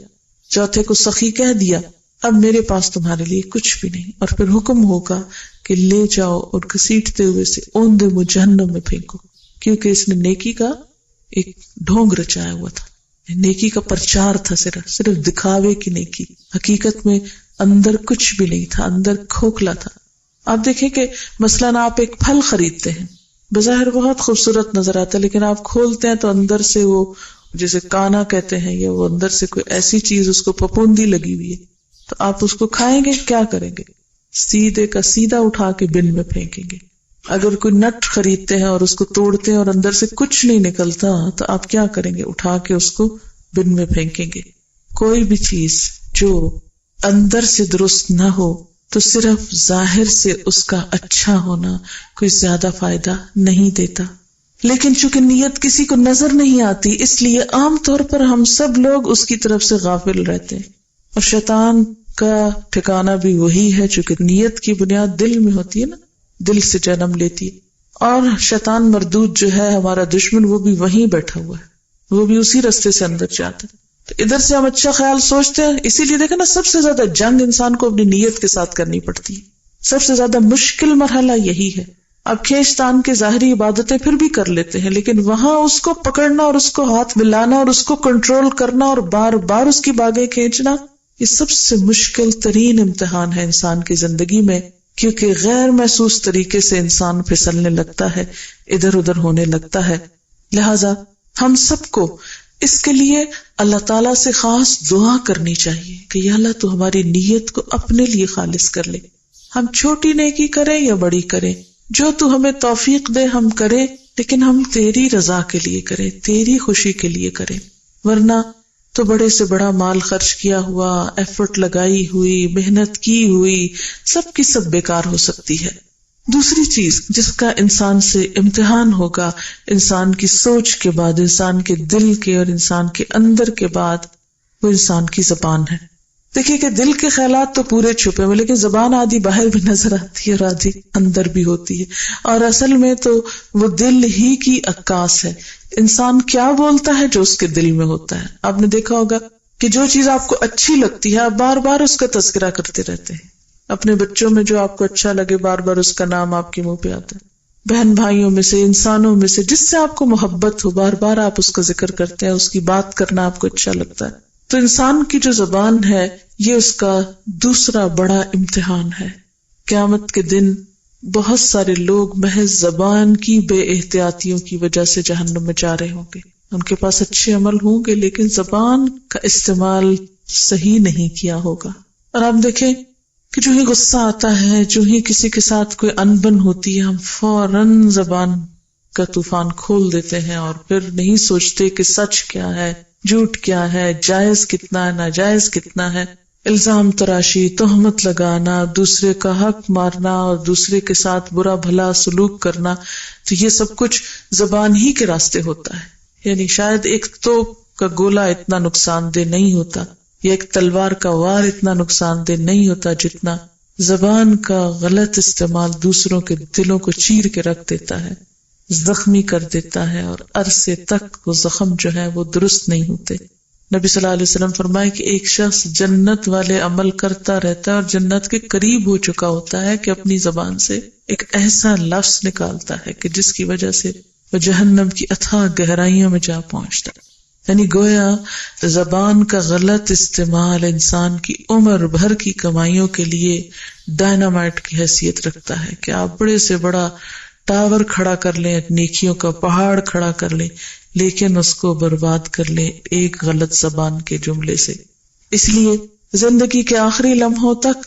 چوتھے کو سخی کہہ دیا، اب میرے پاس تمہارے لیے کچھ بھی نہیں۔ اور پھر حکم ہوگا کہ لے جاؤ اور گھسیٹتے ہوئے سے اوندے منہ جہنم میں پھینکو، کیونکہ اس نے نیکی کا ایک ڈھونگ رچایا ہوا تھا، نیکی کا پرچار تھا، صرف دکھاوے کی نیکی، حقیقت میں اندر کچھ بھی نہیں تھا، اندر کھوکھلا تھا۔ آپ دیکھیں کہ مثلاً آپ ایک پھل خریدتے ہیں، بظاہر بہت خوبصورت نظر آتا ہے، لیکن آپ کھولتے ہیں تو اندر سے وہ جیسے کانا کہتے ہیں، یا وہ اندر سے کوئی ایسی چیز اس کو پھپھوندی لگی ہوئی ہے، تو آپ اس کو کھائیں گے، کیا کریں گے؟ سیدھے کا سیدھا اٹھا کے بن میں پھینکیں گے۔ اگر کوئی نٹ خریدتے ہیں اور اس کو توڑتے ہیں اور اندر سے کچھ نہیں نکلتا، تو آپ کیا کریں گے؟ اٹھا کے اس کو بن میں پھینکیں گے۔ کوئی بھی چیز جو اندر سے درست نہ ہو تو صرف ظاہر سے اس کا اچھا ہونا کوئی زیادہ فائدہ نہیں دیتا، لیکن چونکہ نیت کسی کو نظر نہیں آتی، اس لیے عام طور پر ہم سب لوگ اس کی طرف سے غافل رہتے ہیں، اور شیطان کا ٹھکانہ بھی وہی ہے، چونکہ نیت کی بنیاد دل میں ہوتی ہے نا، دل سے جنم لیتی ہے، اور شیطان مردود جو ہے ہمارا دشمن، وہ بھی وہیں بیٹھا ہوا ہے، وہ بھی اسی رستے سے اندر جاتا ہے۔ تو ادھر سے ہم اچھا خیال سوچتے ہیں، اسی لیے دیکھیں نا، سب سے زیادہ جنگ انسان کو اپنی نیت کے ساتھ کرنی پڑتی ہے، سب سے زیادہ مشکل مرحلہ یہی ہے۔ اب کھینچ تان کے ظاہری عبادتیں پھر بھی کر لیتے ہیں، لیکن وہاں اس کو پکڑنا اور اس کو ہاتھ ملانا اور اس کو کنٹرول کرنا اور بار بار اس کی باگیں کھینچنا، یہ سب سے مشکل ترین امتحان ہے انسان کی زندگی میں، کیونکہ غیر محسوس طریقے سے انسان پھسلنے لگتا ہے، ادھر ادھر ہونے لگتا ہے۔ لہذا ہم سب کو اس کے لیے اللہ تعالیٰ سے خاص دعا کرنی چاہیے کہ یا اللہ، تو ہماری نیت کو اپنے لیے خالص کر لے، ہم چھوٹی نیکی کریں یا بڑی کریں، جو تو ہمیں توفیق دے ہم کریں، لیکن ہم تیری رضا کے لیے کریں، تیری خوشی کے لیے کریں، ورنہ تو بڑے سے بڑا مال خرچ کیا ہوا، ایفرٹ لگائی ہوئی، محنت کی ہوئی، سب کی سب بیکار ہو سکتی ہے۔ دوسری چیز جس کا انسان سے امتحان ہوگا، انسان کی سوچ کے بعد، انسان کے دل کے اور انسان کے اندر کے بعد، وہ انسان کی زبان ہے۔ دیکھیے کہ دل کے خیالات تو پورے چھپے ہوئے، لیکن زبان آدھی باہر بھی نظر آتی ہے اور آدھی اندر بھی ہوتی ہے، اور اصل میں تو وہ دل ہی کی عکاس ہے۔ انسان کیا بولتا ہے جو اس کے دل میں ہوتا ہے۔ آپ نے دیکھا ہوگا کہ جو چیز آپ کو اچھی لگتی ہے، آپ بار بار اس کا تذکرہ کرتے رہتے ہیں، اپنے بچوں میں جو آپ کو اچھا لگے بار بار اس کا نام آپ کے منہ پہ آتا ہے۔ بہن بھائیوں میں سے، انسانوں میں سے جس سے آپ کو محبت ہو، بار بار آپ اس کا ذکر کرتے ہیں، اس کی بات کرنا آپ کو اچھا لگتا ہے. تو انسان کی جو زبان ہے یہ اس کا دوسرا بڑا امتحان ہے. قیامت کے دن بہت سارے لوگ محض زبان کی بے احتیاطیوں کی وجہ سے جہنم میں جا رہے ہوں گے. ان کے پاس اچھے عمل ہوں گے لیکن زبان کا استعمال صحیح نہیں کیا ہوگا. اور آپ دیکھیں کہ جو ہی غصہ آتا ہے، جو ہی کسی کے ساتھ کوئی انبن ہوتی ہے، ہم فوراً زبان کا طوفان کھول دیتے ہیں اور پھر نہیں سوچتے کہ سچ کیا ہے، جھوٹ کیا ہے، جائز کتنا ہے، ناجائز کتنا ہے. الزام تراشی، تہمت لگانا، دوسرے کا حق مارنا اور دوسرے کے ساتھ برا بھلا سلوک کرنا، تو یہ سب کچھ زبان ہی کے راستے ہوتا ہے. یعنی شاید ایک توپ کا گولہ اتنا نقصان دہ نہیں ہوتا یا ایک تلوار کا وار اتنا نقصان دہ نہیں ہوتا جتنا زبان کا غلط استعمال دوسروں کے دلوں کو چیر کے رکھ دیتا ہے، زخمی کر دیتا ہے، اور عرصے تک وہ زخم جو ہے وہ درست نہیں ہوتے. نبی صلی اللہ علیہ وسلم فرمائے کہ ایک شخص جنت والے عمل کرتا رہتا ہے اور جنت کے قریب ہو چکا ہوتا ہے کہ اپنی زبان سے ایک ایسا لفظ نکالتا ہے کہ جس کی وجہ سے وہ جہنم کی اتھاہ گہرائیوں میں جا پہنچتا ہے. یعنی گویا زبان کا غلط استعمال انسان کی عمر بھر کی کمائیوں کے لیے ڈائنامائٹ کی حیثیت رکھتا ہے کہ آپ بڑے سے بڑا ٹاور کھڑا کر لیں، نیکیوں کا پہاڑ کھڑا کر لیں، لیکن اس کو برباد کر لیں ایک غلط زبان کے جملے سے. اس لیے زندگی کے آخری لمحوں تک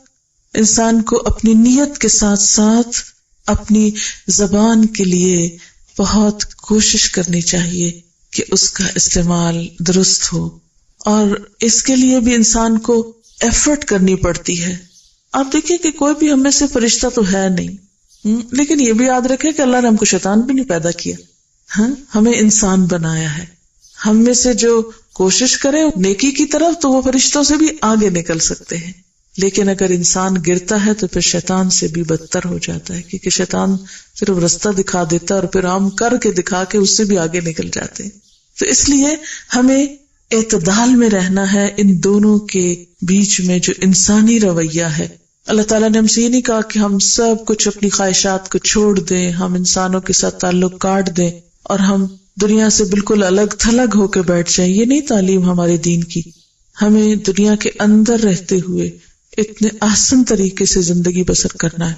انسان کو اپنی نیت کے ساتھ ساتھ اپنی زبان کے لیے بہت کوشش کرنی چاہیے کہ اس کا استعمال درست ہو، اور اس کے لیے بھی انسان کو ایفرٹ کرنی پڑتی ہے. آپ دیکھیں کہ کوئی بھی ہم میں سے فرشتہ تو ہے نہیں، لیکن یہ بھی یاد رکھیں کہ اللہ نے ہم کو شیطان بھی نہیں پیدا کیا، ہمیں انسان بنایا ہے. ہم میں سے جو کوشش کرے نیکی کی طرف تو وہ فرشتوں سے بھی آگے نکل سکتے ہیں، لیکن اگر انسان گرتا ہے تو پھر شیطان سے بھی بدتر ہو جاتا ہے، کیونکہ شیطان صرف رستہ دکھا دیتا ہے اور پھر ہم کر کے دکھا کے اس سے بھی آگے نکل جاتے ہیں. تو اس لیے ہمیں اعتدال میں رہنا ہے ان دونوں کے بیچ میں جو انسانی رویہ ہے. اللہ تعالیٰ نے ہم سے یہ نہیں کہا کہ ہم سب کچھ اپنی خواہشات کو چھوڑ دیں، ہم انسانوں کے ساتھ تعلق کاٹ دیں اور ہم دنیا سے بالکل الگ تھلگ ہو کے بیٹھ جائیں. یہ نہیں تعلیم ہمارے دین کی. ہمیں دنیا کے اندر رہتے ہوئے اتنے آسان طریقے سے زندگی بسر کرنا ہے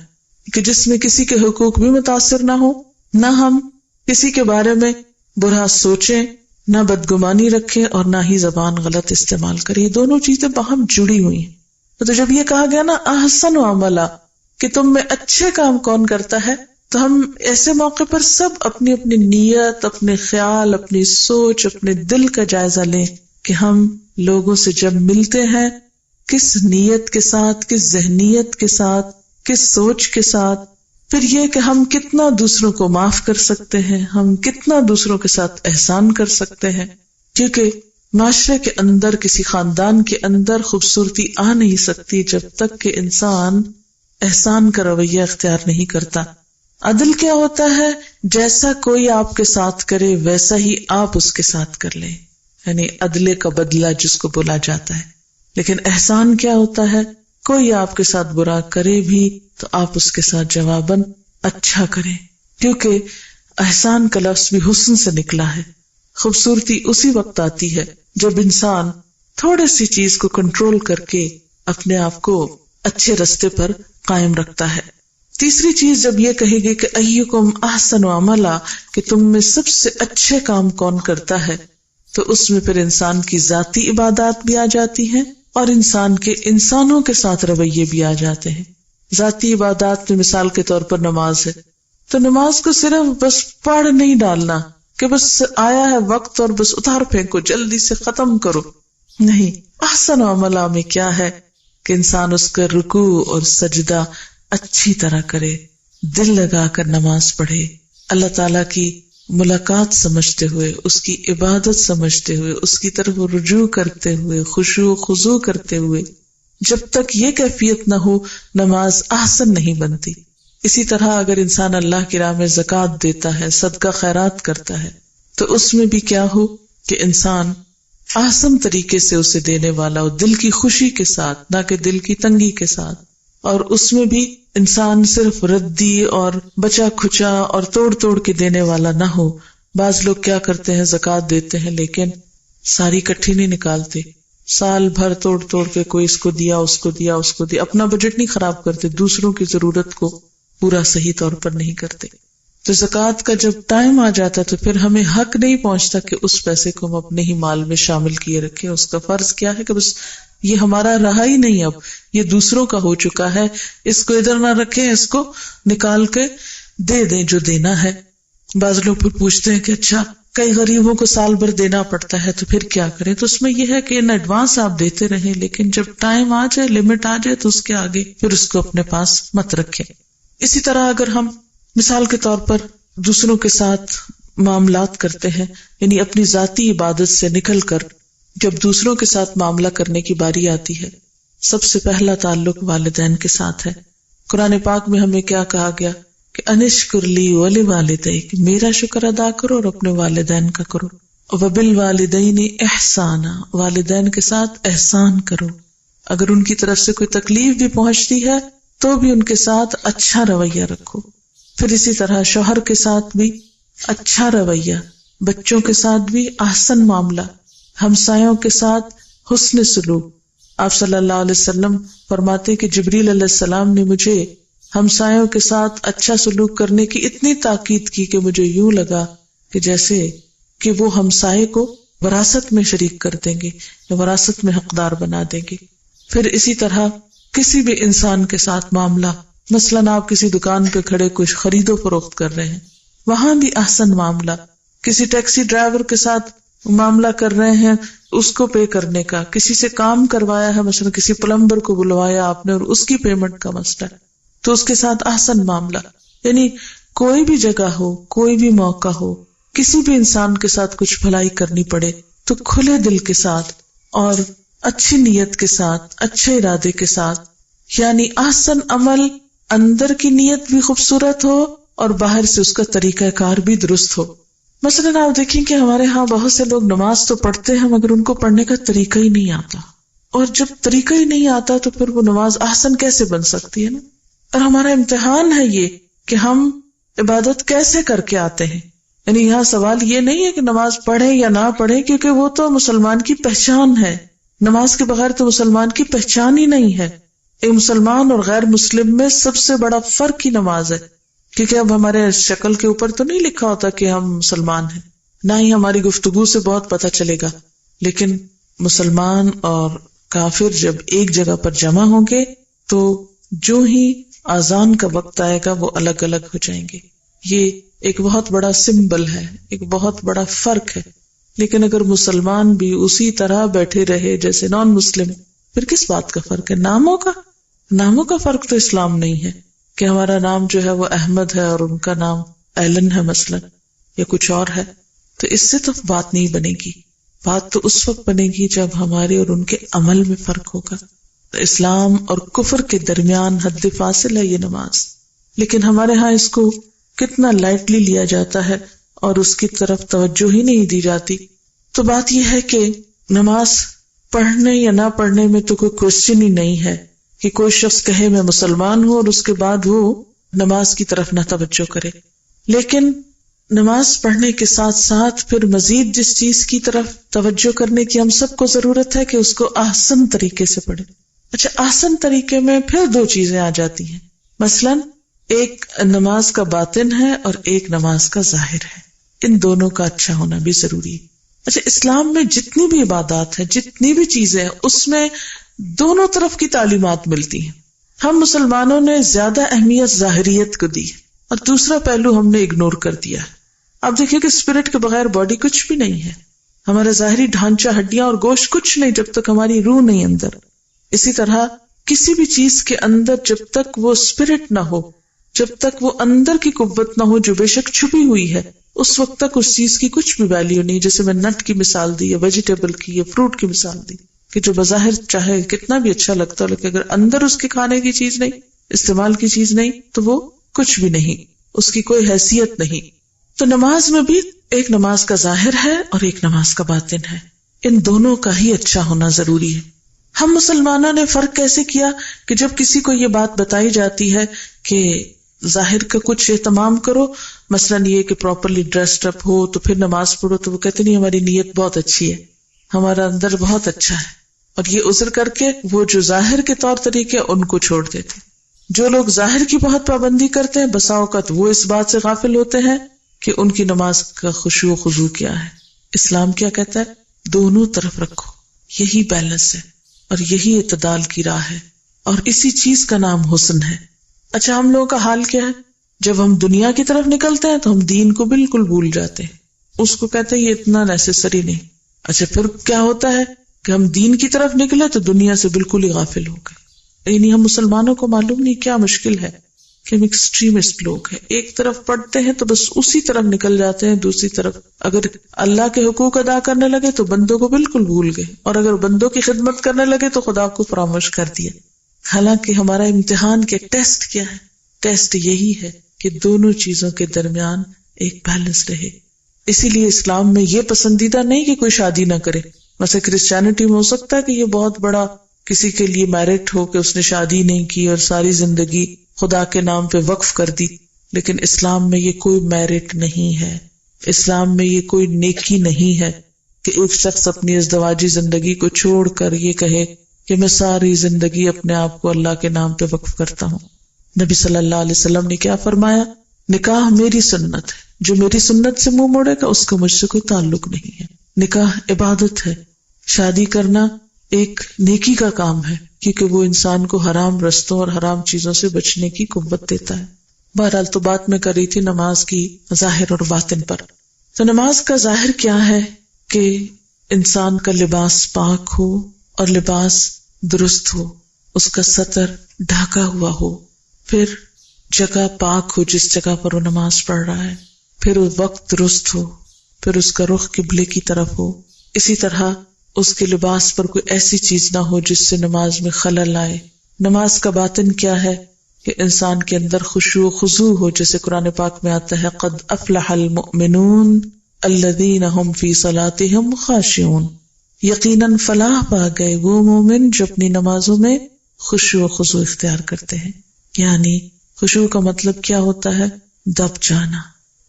کہ جس میں کسی کے حقوق بھی متاثر نہ ہو، نہ ہم کسی کے بارے میں برا سوچیں، نہ بدگمانی رکھیں، اور نہ ہی زبان غلط استعمال کریں. یہ دونوں چیزیں باہم جڑی ہوئی ہیں. تو جب یہ کہا گیا نا احسن عملا کہ تم میں اچھے کام کون کرتا ہے، تو ہم ایسے موقع پر سب اپنی اپنی نیت، اپنے خیال، اپنی سوچ، اپنے دل کا جائزہ لیں کہ ہم لوگوں سے جب ملتے ہیں کس نیت کے ساتھ، کس ذہنیت کے ساتھ، کس سوچ کے ساتھ، پھر یہ کہ ہم کتنا دوسروں کو معاف کر سکتے ہیں، ہم کتنا دوسروں کے ساتھ احسان کر سکتے ہیں. کیونکہ معاشرے کے اندر، کسی خاندان کے اندر خوبصورتی آ نہیں سکتی جب تک کہ انسان احسان کا رویہ اختیار نہیں کرتا. عدل کیا ہوتا ہے؟ جیسا کوئی آپ کے ساتھ کرے ویسا ہی آپ اس کے ساتھ کر لیں، یعنی عدلے کا بدلہ جس کو بولا جاتا ہے. لیکن احسان کیا ہوتا ہے؟ کوئی آپ کے ساتھ برا کرے بھی تو آپ اس کے ساتھ جواباً اچھا کریں، کیونکہ احسان کا لفظ بھی حسن سے نکلا ہے. خوبصورتی اسی وقت آتی ہے جب انسان تھوڑی سی چیز کو کنٹرول کر کے اپنے آپ کو اچھے رستے پر قائم رکھتا ہے. تیسری چیز جب یہ کہے گی کہ ایکم احسن عملا، کہ تم میں سب سے اچھے کام کون کرتا ہے، تو اس میں پھر انسان کی ذاتی عبادات بھی آ جاتی ہیں اور انسان کے انسانوں کے ساتھ رویے بھی آ جاتے ہیں. ذاتی عبادات میں مثال کے طور پر نماز ہے، تو نماز کو صرف بس پڑھ نہیں ڈالنا کہ بس آیا ہے وقت اور بس اتار پھینکو، جلدی سے ختم کرو. نہیں، احسن عملہ میں کیا ہے کہ انسان اس کا رکوع اور سجدہ اچھی طرح کرے، دل لگا کر نماز پڑھے، اللہ تعالیٰ کی ملاقات سمجھتے ہوئے، اس کی عبادت سمجھتے ہوئے، اس کی طرف رجوع کرتے ہوئے، خشوع خضوع کرتے ہوئے. جب تک یہ کیفیت نہ ہو نماز احسن نہیں بنتی. اسی طرح اگر انسان اللہ کی راہ میں زکوٰۃ دیتا ہے، صدقہ خیرات کرتا ہے، تو اس میں بھی کیا ہو کہ انسان احسن طریقے سے اسے دینے والا ہو، دل کی خوشی کے ساتھ، نہ کہ دل کی تنگی کے ساتھ. اور اس میں بھی انسان صرف ردی اور بچا کھچا اور توڑ توڑ کے دینے والا نہ ہو. بعض لوگ کیا کرتے ہیں، زکوٰۃ دیتے ہیں لیکن ساری اکٹھی نہیں نکالتے، سال بھر توڑ توڑ کے کوئی اس کو دیا اس کو دیا اس کو دیا، اپنا بجٹ نہیں خراب کرتے، دوسروں کی ضرورت کو پورا صحیح طور پر نہیں کرتے. تو زکوٰۃ کا جب ٹائم آ جاتا تو پھر ہمیں حق نہیں پہنچتا کہ اس پیسے کو ہم اپنے ہی مال میں شامل کیے رکھیں. اس کا فرض کیا ہے کہ بس یہ ہمارا رہا ہی نہیں، اب یہ دوسروں کا ہو چکا ہے، اس کو ادھر نہ رکھیں، اس کو نکال کے دے دیں جو دینا ہے. بعض لوگ پھر پوچھتے ہیں کہ اچھا کئی غریبوں کو سال بھر دینا پڑتا ہے تو پھر کیا کریں؟ تو اس میں یہ ہے کہ ان ایڈوانس آپ دیتے رہیں، لیکن جب ٹائم آ جائے، لمٹ آ جائے تو اس کے آگے پھر اس کو اپنے پاس مت رکھیں. اسی طرح اگر ہم مثال کے طور پر دوسروں کے ساتھ معاملات کرتے ہیں، یعنی اپنی ذاتی عبادت سے نکل کر جب دوسروں کے ساتھ معاملہ کرنے کی باری آتی ہے، سب سے پہلا تعلق والدین کے ساتھ ہے. قرآن پاک میں ہمیں کیا کہا گیا کہ انشکر لی ولوالدیک، میرا شکر ادا کرو اور اپنے والدین کا کرو. وبالوالدین احسانا، والدین کے ساتھ احسان کرو. اگر ان کی طرف سے کوئی تکلیف بھی پہنچتی ہے تو بھی ان کے ساتھ اچھا رویہ رکھو. پھر اسی طرح شوہر کے ساتھ بھی اچھا رویہ، بچوں کے ساتھ بھی احسن معاملہ، ہمسایوں کے ساتھ حسن سلوک. آپ صلی اللہ علیہ وسلم فرماتے کہ جبریل علیہ السلام نے مجھے ہمسایوں کے ساتھ اچھا سلوک کرنے کی اتنی تاکید کی کہ مجھے یوں لگا کہ جیسے کہ وہ ہمسائے کو وراثت میں شریک کر دیں گے یا وراثت میں حقدار بنا دیں گے. پھر اسی طرح کسی بھی انسان کے ساتھ معاملہ، مثلاً آپ کسی دکان پہ کھڑے کچھ خرید و فروخت کر رہے ہیں، وہاں بھی احسن معاملہ. کسی ٹیکسی ڈرائیور کے ساتھ معاملہ کر رہے ہیں، اس کو پے کرنے کا، کسی سے کام کروایا ہے، مثلا کسی پلمبر کو بلوایا آپ نے اور اس کی پیمنٹ کا مسئلہ ہے تو اس کے ساتھ احسن معاملہ. یعنی کوئی بھی جگہ ہو، کوئی بھی موقع ہو، کسی بھی انسان کے ساتھ کچھ بھلائی کرنی پڑے تو کھلے دل کے ساتھ اور اچھی نیت کے ساتھ، اچھے ارادے کے ساتھ، یعنی احسن عمل، اندر کی نیت بھی خوبصورت ہو اور باہر سے اس کا طریقہ کار بھی درست ہو. مثلاً آپ دیکھیں کہ ہمارے ہاں بہت سے لوگ نماز تو پڑھتے ہیں مگر ان کو پڑھنے کا طریقہ ہی نہیں آتا، اور جب طریقہ ہی نہیں آتا تو پھر وہ نماز احسن کیسے بن سکتی ہے نا. اور ہمارا امتحان ہے یہ کہ ہم عبادت کیسے کر کے آتے ہیں. یعنی یہاں سوال یہ نہیں ہے کہ نماز پڑھیں یا نہ پڑھیں، کیونکہ وہ تو مسلمان کی پہچان ہے. نماز کے بغیر تو مسلمان کی پہچان ہی نہیں ہے. ایک مسلمان اور غیر مسلم میں سب سے بڑا فرق ہی نماز ہے، کیونکہ اب ہمارے شکل کے اوپر تو نہیں لکھا ہوتا کہ ہم مسلمان ہیں، نہ ہی ہماری گفتگو سے بہت پتہ چلے گا، لیکن مسلمان اور کافر جب ایک جگہ پر جمع ہوں گے تو جو ہی اذان کا وقت آئے گا وہ الگ الگ ہو جائیں گے. یہ ایک بہت بڑا سمبل ہے، ایک بہت بڑا فرق ہے. لیکن اگر مسلمان بھی اسی طرح بیٹھے رہے جیسے نان مسلم، پھر کس بات کا فرق ہے؟ ناموں کا فرق تو اسلام نہیں ہے کہ ہمارا نام جو ہے وہ احمد ہے اور ان کا نام ایلن ہے مثلا، یا کچھ اور ہے. تو اس سے تو بات نہیں بنے گی. بات تو اس وقت بنے گی جب ہمارے اور ان کے عمل میں فرق ہوگا. اسلام اور کفر کے درمیان حد فاصل ہے یہ نماز، لیکن ہمارے ہاں اس کو کتنا لائٹلی لیا جاتا ہے اور اس کی طرف توجہ ہی نہیں دی جاتی. تو بات یہ ہے کہ نماز پڑھنے یا نہ پڑھنے میں تو کوئی کوشچن ہی نہیں ہے کہ کوئی شخص کہے میں مسلمان ہوں اور اس کے بعد وہ نماز کی طرف نہ توجہ کرے. لیکن نماز پڑھنے کے ساتھ ساتھ پھر مزید جس چیز کی طرف توجہ کرنے کی ہم سب کو ضرورت ہے کہ اس کو احسن طریقے سے پڑھیں. اچھا، احسن طریقے میں پھر دو چیزیں آ جاتی ہیں. مثلاً ایک نماز کا باطن ہے اور ایک نماز کا ظاہر ہے. ان دونوں کا اچھا ہونا بھی ضروری ہے. اچھا، اسلام میں جتنی بھی عبادات ہیں، جتنی بھی چیزیں ہیں، اس میں دونوں طرف کی تعلیمات ملتی ہیں. ہم مسلمانوں نے زیادہ اہمیت ظاہریت کو دی اور دوسرا پہلو ہم نے اگنور کر دیا. آپ دیکھیں کہ اسپرٹ کے بغیر باڈی کچھ بھی نہیں ہے. ہمارا ظاہری ڈھانچہ، ہڈیاں اور گوشت کچھ نہیں جب تک ہماری روح نہیں اندر. اسی طرح کسی بھی چیز کے اندر جب تک وہ اسپرٹ نہ ہو، جب تک وہ اندر کی قوت نہ ہو جو بے شک چھپی ہوئی ہے، اس وقت تک اس چیز کی کچھ بھی ویلیو نہیں. جیسے میں نٹ کی مثال دی یا ویجیٹیبل کی یا فروٹ کی مثال دی کہ جو بظاہر چاہے کتنا بھی اچھا لگتا ہے، لیکن اگر اندر اس کے کھانے کی چیز نہیں، استعمال کی چیز نہیں، تو وہ کچھ بھی نہیں، اس کی کوئی حیثیت نہیں. تو نماز میں بھی ایک نماز کا ظاہر ہے اور ایک نماز کا باطن ہے. ان دونوں کا ہی اچھا ہونا ضروری ہے. ہم مسلمانوں نے فرق کیسے کیا کہ جب کسی کو یہ بات بتائی جاتی ہے کہ ظاہر کا کچھ اہتمام کرو، مثلاً یہ کہ پراپرلی ڈریسڈ اپ ہو تو پھر نماز پڑھو، تو وہ کہتے نہیں ہماری نیت بہت اچھی ہے، ہمارا اندر بہت اچھا ہے، اور یہ عذر کر کے وہ جو ظاہر کے طور طریقے ان کو چھوڑ دیتے. جو لوگ ظاہر کی بہت پابندی کرتے ہیں بسا اوقات وہ اس بات سے غافل ہوتے ہیں کہ ان کی نماز کا خشوع و خضوع کیا ہے. اسلام کیا کہتا ہے؟ دونوں طرف رکھو، یہی بیلنس ہے اور یہی اعتدال کی راہ ہے، اور اسی چیز کا نام حسن ہے. اچھا ہم لوگوں کا حال کیا ہے؟ جب ہم دنیا کی طرف نکلتے ہیں تو ہم دین کو بالکل بھول جاتے ہیں، اس کو کہتے ہیں یہ اتنا نیسیسری نہیں. اچھا پھر کیا ہوتا ہے کہ ہم دین کی طرف نکلے تو دنیا سے بالکل ہی غافل ہو گئے. یعنی ہم مسلمانوں کو معلوم نہیں کیا مشکل ہے کہ ہم ایکسٹریمسٹ لوگ ہیں، ایک طرف پڑھتے ہیں تو بس اسی طرف نکل جاتے ہیں، دوسری طرف اگر اللہ کے حقوق ادا کرنے لگے تو بندوں کو بالکل بھول گئے، اور اگر بندوں کی خدمت کرنے لگے تو خدا کو فراموش کر دیا. حالانکہ ہمارا امتحان کے ٹیسٹ کیا ہے؟ ٹیسٹ یہی ہے کہ دونوں چیزوں کے درمیان ایک بیلنس رہے. اسی لیے اسلام میں یہ پسندیدہ نہیں کہ کوئی شادی نہ کرے. مثلا کرسچینٹی میں ہو سکتا ہے کہ یہ بہت بڑا کسی کے لیے میرٹ ہو کہ اس نے شادی نہیں کی اور ساری زندگی خدا کے نام پہ وقف کر دی، لیکن اسلام میں یہ کوئی میرٹ نہیں ہے. اسلام میں یہ کوئی نیکی نہیں ہے کہ ایک شخص اپنی ازدواجی زندگی کو چھوڑ کر یہ کہے کہ میں ساری زندگی اپنے آپ کو اللہ کے نام پہ وقف کرتا ہوں. نبی صلی اللہ علیہ وسلم نے کیا فرمایا؟ نکاح میری سنت ہے، جو میری سنت سے منہ موڑے گا اس کا مجھ سے کوئی تعلق نہیں ہے. نکاح عبادت ہے، شادی کرنا ایک نیکی کا کام ہے، کیونکہ وہ انسان کو حرام رستوں اور حرام چیزوں سے بچنے کی قوت دیتا ہے. بہرحال تو بات میں کر رہی تھی نماز کی ظاہر اور باطن پر. تو نماز کا ظاہر کیا ہے کہ انسان کا لباس پاک ہو اور لباس درست ہو، اس کا سطر ڈھکا ہوا ہو، پھر جگہ پاک ہو جس جگہ پر وہ نماز پڑھ رہا ہے، پھر وہ وقت درست ہو، پھر اس کا رخ قبلے کی طرف ہو. اسی طرح اس کے لباس پر کوئی ایسی چیز نہ ہو جس سے نماز میں خلل آئے. نماز کا باطن کیا ہے کہ انسان کے اندر خشوع و خضوع ہو، جیسے قرآن پاک میں آتا ہے قد افلح المؤمنون الذین هم فی صلاتهم خاشعون. یقیناً فلاح پا گئے وہ مومن جو اپنی نمازوں میں خشوع و خضوع اختیار کرتے ہیں. یعنی خشوع کا مطلب کیا ہوتا ہے؟ دب جانا،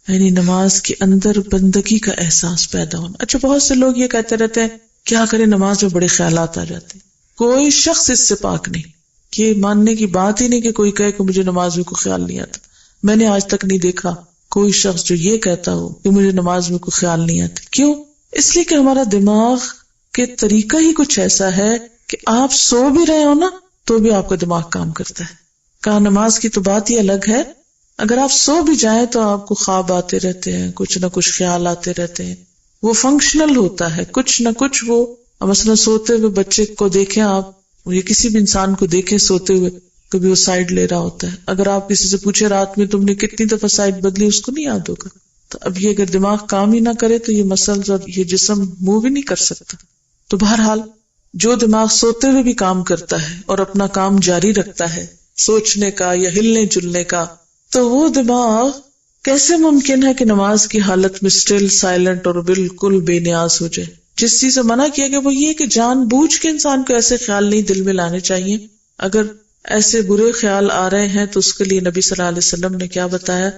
یعنی نماز کے اندر بندگی کا احساس پیدا ہونا. اچھا بہت سے لوگ یہ کہتے رہتے ہیں کیا کریں نماز میں بڑے خیالات آ جاتے ہیں. کوئی شخص اس سے پاک نہیں، یہ ماننے کی بات ہی نہیں کہ کوئی کہے کہ مجھے نماز میں کوئی خیال نہیں آتا. میں نے آج تک نہیں دیکھا کوئی شخص جو یہ کہتا ہو کہ مجھے نماز میں کوئی خیال نہیں آتا. کیوں؟ اس لیے کہ ہمارا دماغ کے طریقہ ہی کچھ ایسا ہے کہ آپ سو بھی رہے ہو نا تو بھی آپ کا دماغ کام کرتا ہے. کہا نماز کی تو بات ہی الگ ہے، اگر آپ سو بھی جائیں تو آپ کو خواب آتے رہتے ہیں، کچھ نہ کچھ خیال آتے رہتے ہیں. وہ فنکشنل ہوتا ہے، کچھ نہ کچھ. وہ مثلا سوتے ہوئے بچے کو دیکھیں آپ، یا کسی بھی انسان کو دیکھیں سوتے ہوئے، کبھی وہ سائڈ لے رہا ہوتا ہے. اگر آپ کسی سے پوچھے رات میں تم نے کتنی دفعہ سائڈ بدلی، اس کو نہیں یاد ہوگا. تو اب یہ اگر دماغ کام ہی نہ کرے تو یہ مسلز اور یہ جسم موو بھی نہیں کر سکتا. تو بہرحال جو دماغ سوتے ہوئے بھی کام کرتا ہے اور اپنا کام جاری رکھتا ہے سوچنے کا یا ہلنے جلنے کا، تو وہ دماغ کیسے ممکن ہے کہ نماز کی حالت میں اسٹل سائلنٹ اور بالکل بے نیاز ہو جائے؟ جس چیز سے منع کیا گیا وہ یہ کہ جان بوجھ کے انسان کو ایسے خیال نہیں دل میں لانے چاہیے. اگر ایسے برے خیال آ رہے ہیں تو اس کے لیے نبی صلی اللہ علیہ وسلم نے کیا بتایا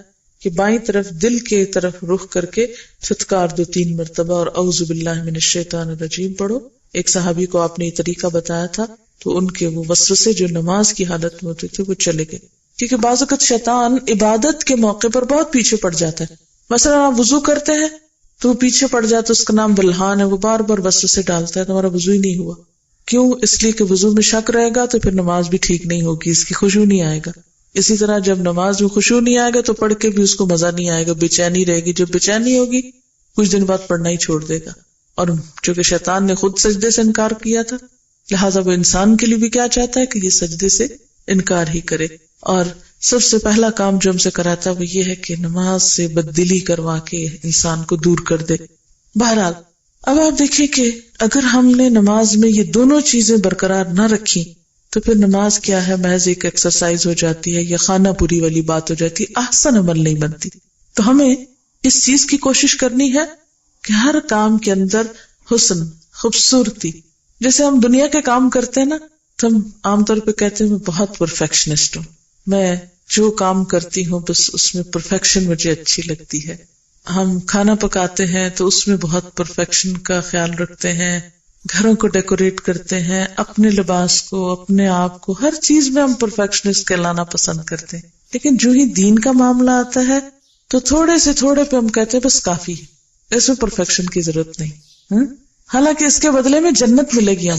کہ بائیں طرف دل کے طرف رخ کر کے تھتکار 2-3 مرتبہ اور اعوذ باللہ من الشیطان الرجیم پڑھو. ایک صحابی کو آپ نے یہ طریقہ بتایا تھا تو ان کے وہ وسوسے جو نماز کی حالت میں ہوتے تھے وہ چلے گئے. کیونکہ بعض اوقات شیطان عبادت کے موقع پر بہت پیچھے پڑ جاتا ہے. مثلا آپ وضو کرتے ہیں تو وہ پیچھے پڑ جاتا ہے، اس کا نام بلحان ہے، وہ بار بار وسوسے ڈالتا ہے، تمہارا وضو ہی نہیں ہوا. کیوں؟ اس لیے کہ وضو میں شک رہے گا تو پھر نماز بھی ٹھیک نہیں ہوگی، اس کی خشوع نہیں آئے گا. اسی طرح جب نماز میں خشوع نہیں آئے گا تو پڑھ کے بھی اس کو مزہ نہیں آئے گا، بے چینی رہے گی. جب بے چینی ہوگی کچھ دن بعد پڑھنا ہی چھوڑ دے گا. اور چونکہ شیطان نے خود سجدے سے انکار کیا تھا، لہٰذا وہ انسان کے لیے بھی کیا چاہتا ہے کہ یہ سجدے سے انکار ہی کرے. اور سب سے پہلا کام جو ہم سے کراتا وہ یہ ہے کہ نماز سے بددلی کروا کے انسان کو دور کر دے. بہرحال اب آپ دیکھیں کہ اگر ہم نے نماز میں یہ دونوں چیزیں برقرار نہ رکھی تو پھر نماز کیا ہے؟ محض ایک ایکسرسائز ہو جاتی ہے یا خانہ پوری والی بات ہو جاتی ہے، احسن عمل نہیں بنتی. تو ہمیں اس چیز کی کوشش کرنی ہے کہ ہر کام کے اندر حسن، خوبصورتی، جیسے ہم دنیا کے کام کرتے ہیں نا، تو ہم عام طور پہ کہتے ہیں میں بہت پرفیکشنسٹ ہوں، میں جو کام کرتی ہوں بس اس میں پرفیکشن مجھے اچھی لگتی ہے. ہم کھانا پکاتے ہیں تو اس میں بہت پرفیکشن کا خیال رکھتے ہیں، گھروں کو ڈیکوریٹ کرتے ہیں، اپنے لباس کو، اپنے آپ کو، ہر چیز میں ہم پرفیکشنسٹ کہلانا پسند کرتے ہیں. لیکن جو ہی دین کا معاملہ آتا ہے تو تھوڑے سے تھوڑے پہ ہم کہتے ہیں بس کافی، اس میں پرفیکشن کی ضرورت نہیں. حالانکہ اس کے بدلے میں جنت ملے گی. ہم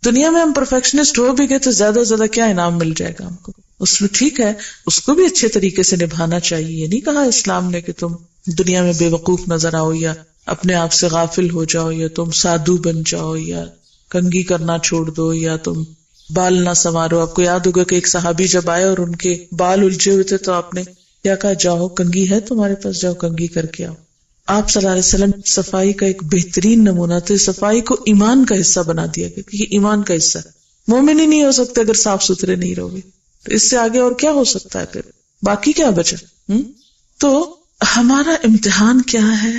دنیا میں ہم پرفیکشنسٹ ہو بھی گئے تو زیادہ سے زیادہ کیا انعام مل جائے گا ہم کو. اس میں ٹھیک ہے، اس کو بھی اچھے طریقے سے نبھانا چاہیے. یہ نہیں کہا اسلام نے کہ تم دنیا میں بے وقوف نظر آؤ یا اپنے آپ سے غافل ہو جاؤ یا تم سادھو بن جاؤ یا کنگھی کرنا چھوڑ دو یا تم بال نہ سنوارو. آپ کو یاد ہوگا کہ ایک صحابی جب آئے اور ان کے بال الجھے ہوئے تھے تو آپ نے کیا کہا؟ جاؤ کنگھی ہے تمہارے پاس، جاؤ کنگھی کر کے آؤ. آپ صلی اللہ علیہ وسلم صفائی کا ایک بہترین نمونہ تھے. صفائی کو ایمان کا حصہ بنا دیا گیا کہ یہ ایمان کا حصہ. مومن ہی نہیں ہو سکتے اگر صاف ستھرے نہیں رہو گے، تو اس سے آگے اور کیا ہو سکتا ہے؟ پھر باقی کیا بچا؟ تو ہمارا امتحان کیا ہے؟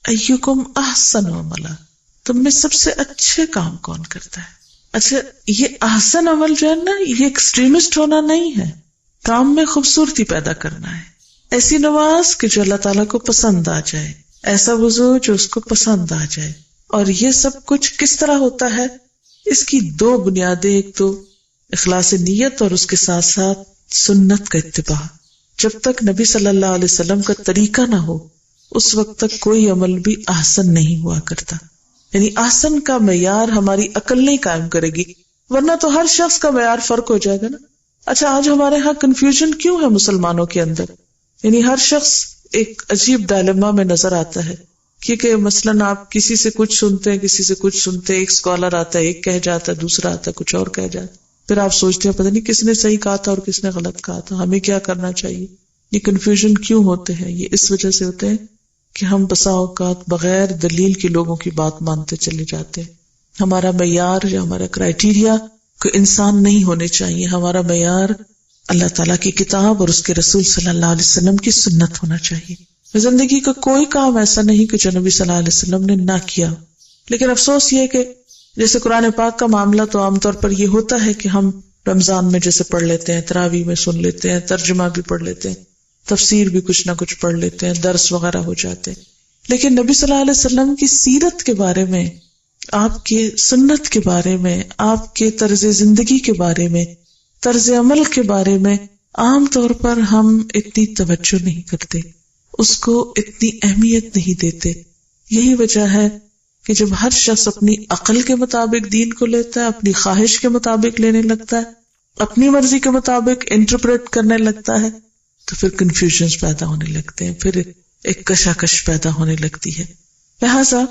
ایکم احسن عملا، تم میں سب سے اچھے کام کون کرتا ہے. اچھا، یہ احسن عمل جو ہے نا، یہ ایکسٹریمسٹ ہونا نہیں ہے، کام میں خوبصورتی پیدا کرنا ہے. ایسی نماز کہ جو اللہ تعالیٰ کو پسند آ جائے، ایسا وضو جو اس کو پسند آ جائے. اور یہ سب کچھ کس طرح ہوتا ہے؟ اس کی دو بنیادیں، ایک تو اخلاص نیت اور اس کے ساتھ ساتھ سنت کا اتباع. جب تک نبی صلی اللہ علیہ وسلم کا طریقہ نہ ہو اس وقت تک کوئی عمل بھی احسن نہیں ہوا کرتا. یعنی احسن کا معیار ہماری عقل نہیں قائم کرے گی، ورنہ تو ہر شخص کا معیار فرق ہو جائے گا نا. اچھا، آج ہمارے ہاں کنفیوژن کیوں ہے مسلمانوں کے اندر؟ یعنی ہر شخص ایک عجیب ڈائلیما میں نظر آتا ہے، کیونکہ مثلاً آپ کسی سے کچھ سنتے ہیں، کسی سے کچھ سنتے ہیں، ایک اسکالر آتا ہے ایک کہہ جاتا ہے، دوسرا آتا ہے کچھ اور کہہ جاتا ہے، پھر آپ سوچتے ہیں پتہ نہیں کس نے صحیح کہا تھا اور کس نے غلط کہا تھا، ہمیں کیا کرنا چاہیے. یہ کنفیوژن کیوں ہوتے ہیں؟ یہ اس وجہ سے ہوتے ہیں کہ ہم بسا اوقات بغیر دلیل کے لوگوں کی بات مانتے چلے جاتے ہیں. ہمارا معیار یا ہمارا کرائیٹیریا کوئی انسان نہیں ہونے چاہیے، ہمارا معیار اللہ تعالیٰ کی کتاب اور اس کے رسول صلی اللہ علیہ وسلم کی سنت ہونا چاہیے. زندگی کا کوئی کام ایسا نہیں کہ جو نبی صلی اللہ علیہ وسلم نے نہ کیا. لیکن افسوس یہ کہ جیسے قرآن پاک کا معاملہ تو عام طور پر یہ ہوتا ہے کہ ہم رمضان میں جیسے پڑھ لیتے ہیں، تراویح میں سن لیتے ہیں، ترجمہ بھی پڑھ لیتے ہیں، تفسیر بھی کچھ نہ کچھ پڑھ لیتے ہیں، درس وغیرہ ہو جاتے ہیں. لیکن نبی صلی اللہ علیہ وسلم کی سیرت کے بارے میں، آپ کے سنت کے بارے میں، آپ کے طرز زندگی کے بارے میں، طرز عمل کے بارے میں عام طور پر ہم اتنی توجہ نہیں کرتے، اس کو اتنی اہمیت نہیں دیتے. یہی وجہ ہے کہ جب ہر شخص اپنی عقل کے مطابق دین کو لیتا ہے، اپنی خواہش کے مطابق لینے لگتا ہے، اپنی مرضی کے مطابق انٹرپریٹ کرنے لگتا ہے، تو پھر کنفیوژنز پیدا ہونے لگتے ہیں، پھر ایک کشاکش پیدا ہونے لگتی ہے. لہٰذا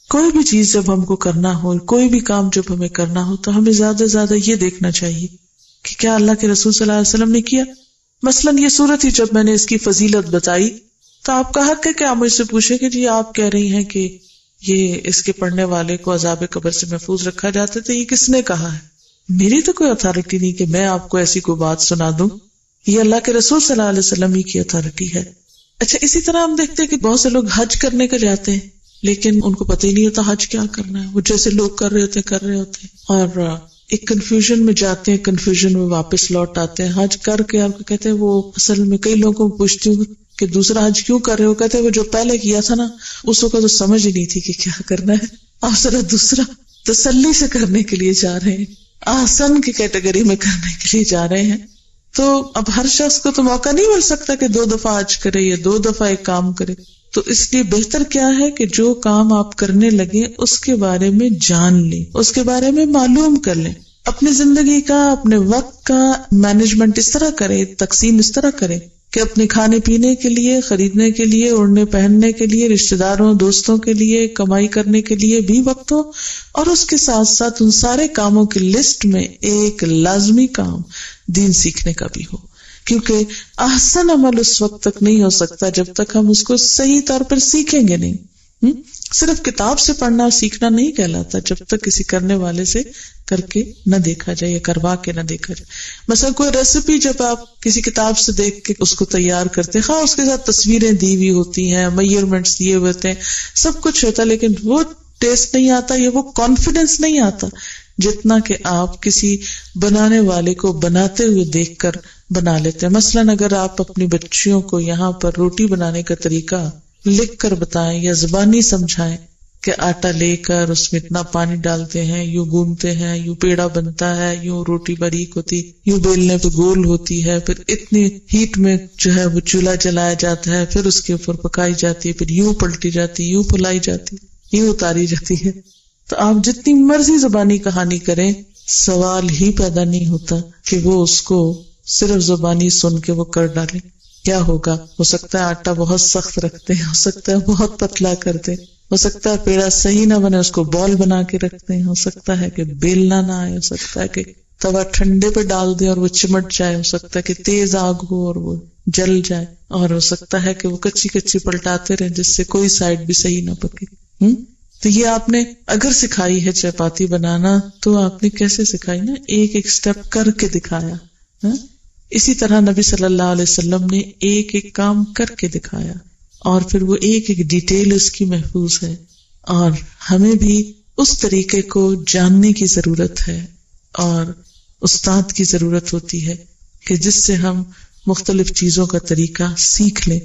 کوئی بھی چیز جب ہم کو کرنا ہو، کوئی بھی کام جب ہمیں کرنا ہو، تو ہمیں زیادہ سے زیادہ یہ دیکھنا چاہیے کہ کیا اللہ کے رسول صلی اللہ علیہ وسلم نے کیا. مثلاً یہ صورت ہی جب میں نے اس کی فضیلت بتائی تو آپ کا حق ہے کہ آپ مجھ سے پوچھیں کہ جی آپ کہہ رہی ہیں کہ یہ اس کے پڑھنے والے کو عذاب قبر سے محفوظ رکھا جاتا تھا، یہ کس نے کہا ہے؟ میری تو کوئی اتھارٹی نہیں کہ میں آپ کو ایسی کوئی بات سنا دوں، یہ اللہ کے رسول صلی اللہ علیہ وسلم ہی کی اتھارٹی ہے. اچھا، اسی طرح ہم دیکھتے ہیں کہ بہت سے لوگ حج کرنے کے جاتے ہیں لیکن ان کو پتہ ہی نہیں ہوتا حج کیا کرنا ہے. وہ جیسے لوگ کر رہے ہوتے ہیں اور ایک کنفیوژن میں جاتے ہیں، کنفیوژن میں واپس لوٹ آتے ہیں. حج کر کے آپ کو کہتے ہیں، وہ اصل میں کئی لوگوں کو پوچھتی ہوں کہ دوسرا حج کیوں کر رہے ہو؟ کہتے ہیں وہ جو پہلے کیا تھا نا اس وقت تو سمجھ ہی نہیں تھی کہ کیا کرنا ہے، آپ ذرا دوسرا تسلی سے کرنے کے لیے جا رہے ہیں، آسن کی کیٹیگری میں کرنے کے لیے جا رہے ہیں. تو اب ہر شخص کو تو موقع نہیں مل سکتا کہ 2 دفعہ حج کرے یا 2 دفعہ ایک کام کرے. تو اس لیے بہتر کیا ہے کہ جو کام آپ کرنے لگے اس کے بارے میں جان لیں، اس کے بارے میں معلوم کر لیں. اپنی زندگی کا، اپنے وقت کا مینجمنٹ اس طرح کریں، تقسیم اس طرح کریں کہ اپنے کھانے پینے کے لیے، خریدنے کے لیے، اوڑھنے پہننے کے لیے، رشتہ داروں دوستوں کے لیے، کمائی کرنے کے لیے بھی وقت ہو، اور اس کے ساتھ ساتھ ان سارے کاموں کی لسٹ میں ایک لازمی کام دین سیکھنے کا بھی ہو. کیونکہ احسن عمل اس وقت تک نہیں ہو سکتا جب تک ہم اس کو صحیح طور پر سیکھیں گے نہیں. صرف کتاب سے پڑھنا اور سیکھنا نہیں کہلاتا جب تک کسی کرنے والے سے کر کے نہ دیکھا جائے یا کروا کے نہ دیکھا جائے. مثلا کوئی ریسیپی جب آپ کسی کتاب سے دیکھ کے اس کو تیار کرتے ہیں، اس کے ساتھ تصویریں دی ہوئی ہوتی ہیں، میئرمنٹس دیے ہوئے ہوتے ہیں، سب کچھ ہوتا ہے، لیکن وہ ٹیسٹ نہیں آتا یا وہ کانفیڈنس نہیں آتا جتنا کہ آپ کسی بنانے والے کو بناتے ہوئے دیکھ کر بنا لیتے ہیں. مثلاً اگر آپ اپنی بچیوں کو یہاں پر روٹی بنانے کا طریقہ لکھ کر بتائیں یا زبانی سمجھائیں کہ آٹا لے کر اس میں اتنا پانی ڈالتے ہیں، یوں گوندتے ہیں، یوں پیڑا بنتا ہے، یوں روٹی باریک ہوتی، یوں بیلنے پہ گول ہوتی ہے، پھر اتنی ہیٹ میں جو ہے وہ چولہا جلایا جاتا ہے، پھر اس کے اوپر پکائی جاتی ہے، پھر یوں پلٹی جاتی، یوں پھلائی جاتی، یوں اتاری جاتی ہے. تو آپ جتنی مرضی زبانی کہانی کریں، سوال ہی پیدا نہیں ہوتا کہ وہ اس کو صرف زبانی سن کے وہ کر ڈالیں. کیا ہوگا؟ ہو سکتا ہے آٹا بہت سخت رکھتے ہیں، ہو سکتا ہے بہت پتلا کر دیں، ہو سکتا ہے پیڑا صحیح نہ بنے اس کو بال بنا کے رکھتے ہیں، ہو سکتا ہے کہ بیلنا نہ آئے، ہو سکتا ہے کہ توا ٹھنڈے پہ ڈال دیں اور وہ چمٹ جائے، ہو سکتا ہے کہ تیز آگ ہو اور وہ جل جائے، اور ہو سکتا ہے کہ وہ کچی کچی پلٹاتے رہیں جس سے کوئی سائڈ بھی صحیح نہ پکے. تو یہ آپ نے اگر سکھائی ہے چپاتی بنانا تو آپ نے کیسے سکھائی نا؟ ایک ایک سٹیپ کر کے دکھایا. اسی طرح نبی صلی اللہ علیہ وسلم نے ایک ایک کام کر کے دکھایا اور پھر وہ ایک ایک ڈیٹیل اس کی محفوظ ہے. اور ہمیں بھی اس طریقے کو جاننے کی ضرورت ہے اور استاد کی ضرورت ہوتی ہے کہ جس سے ہم مختلف چیزوں کا طریقہ سیکھ لیں.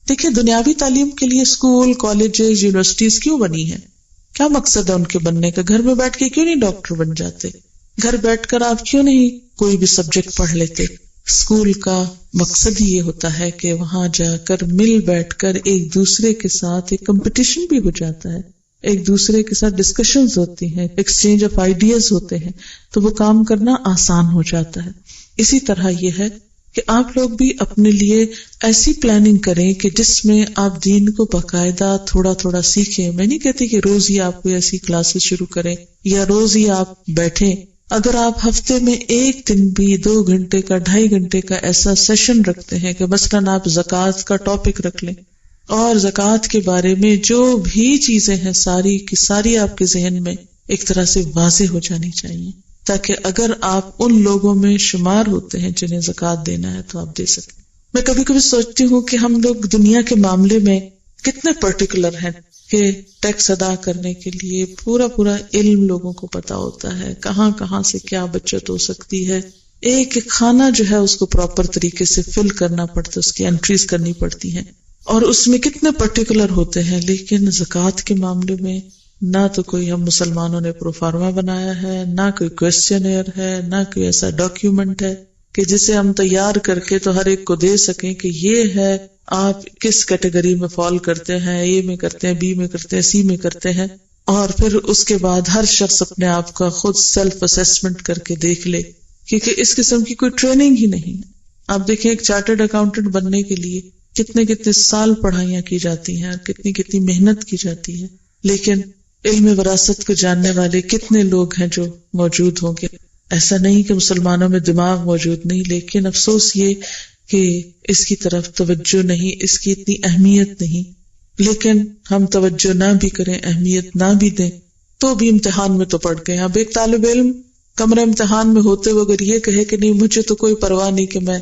دیکھیں، دنیاوی تعلیم کے لیے اسکول، کالجز، یونیورسٹیز کیوں بنی ہیں؟ کیا مقصد ہے ان کے بننے کا؟ گھر میں بیٹھ کے کیوں نہیں ڈاکٹر بن جاتے؟ گھر بیٹھ کر آپ کیوں نہیں کوئی بھی سبجیکٹ پڑھ لیتے؟ اسکول کا مقصد ہی یہ ہوتا ہے کہ وہاں جا کر مل بیٹھ کر ایک دوسرے کے ساتھ ایک کمپٹیشن بھی ہو جاتا ہے، ایک دوسرے کے ساتھ ڈسکشنز ہوتی ہیں، ایکسچینج آف آئیڈیاز ہوتے ہیں، تو وہ کام کرنا آسان ہو جاتا ہے. اسی طرح یہ ہے کہ آپ لوگ بھی اپنے لیے ایسی پلاننگ کریں کہ جس میں آپ دین کو باقاعدہ تھوڑا تھوڑا سیکھیں. میں نہیں کہتی کہ روز ہی آپ کوئی ایسی کلاسز شروع کریں یا روز ہی آپ بیٹھیں. اگر آپ ہفتے میں ایک دن بھی 2 گھنٹے کا 2.5 گھنٹے کا ایسا سیشن رکھتے ہیں کہ مثلاً آپ زکوٰۃ کا ٹاپک رکھ لیں اور زکوٰۃ کے بارے میں جو بھی چیزیں ہیں ساری کی ساری آپ کے ذہن میں ایک طرح سے واضح ہو جانی چاہیے، تاکہ اگر آپ ان لوگوں میں شمار ہوتے ہیں جنہیں زکوٰۃ دینا ہے تو آپ دے سکیں. میں کبھی کبھی سوچتی ہوں کہ ہم لوگ دنیا کے معاملے میں کتنے پرٹیکولر ہیں کہ ٹیکس ادا کرنے کے لیے پورا علم لوگوں کو پتا ہوتا ہے، کہاں کہاں سے کیا بچت ہو سکتی ہے. ایک ایک کھانا جو ہے اس کو پراپر طریقے سے فل کرنا پڑتا ہے، اس کی انٹریز کرنی پڑتی ہیں، اور اس میں کتنے پرٹیکولر ہوتے ہیں. لیکن زکوٰۃ کے معاملے میں نہ تو کوئی ہم مسلمانوں نے پروفارما بنایا ہے، نہ کوئی کویسچنئر ہے، نہ کوئی ایسا ڈاکیومنٹ ہے کہ جسے ہم تیار کر کے تو ہر ایک کو دے سکیں کہ یہ ہے آپ کس کیٹیگری میں فال کرتے ہیں، اے میں کرتے ہیں، بی میں کرتے ہیں، سی میں کرتے ہیں. اور پھر اس کے بعد ہر شخص اپنے آپ کا خود سیلف اسیسمنٹ کر کے دیکھ لے، کیونکہ اس قسم کی کوئی ٹریننگ ہی نہیں ہے. آپ دیکھیں ایک چارٹرڈ اکاؤنٹنٹ بننے کے لیے کتنے سال پڑھائیاں کی جاتی ہیں اور کتنی محنت کی جاتی ہے، لیکن علم وراثت کو جاننے والے کتنے لوگ ہیں جو موجود ہوں گے. ایسا نہیں کہ مسلمانوں میں دماغ موجود نہیں، لیکن افسوس یہ کہ اس کی طرف توجہ نہیں، اس کی اتنی اہمیت نہیں. لیکن ہم توجہ نہ بھی کریں، اہمیت نہ بھی دیں تو بھی امتحان میں تو پڑ گئے. اب ایک طالب علم کمرہ امتحان میں ہوتے ہوئے اگر یہ کہے کہ نہیں مجھے تو کوئی پرواہ نہیں کہ میں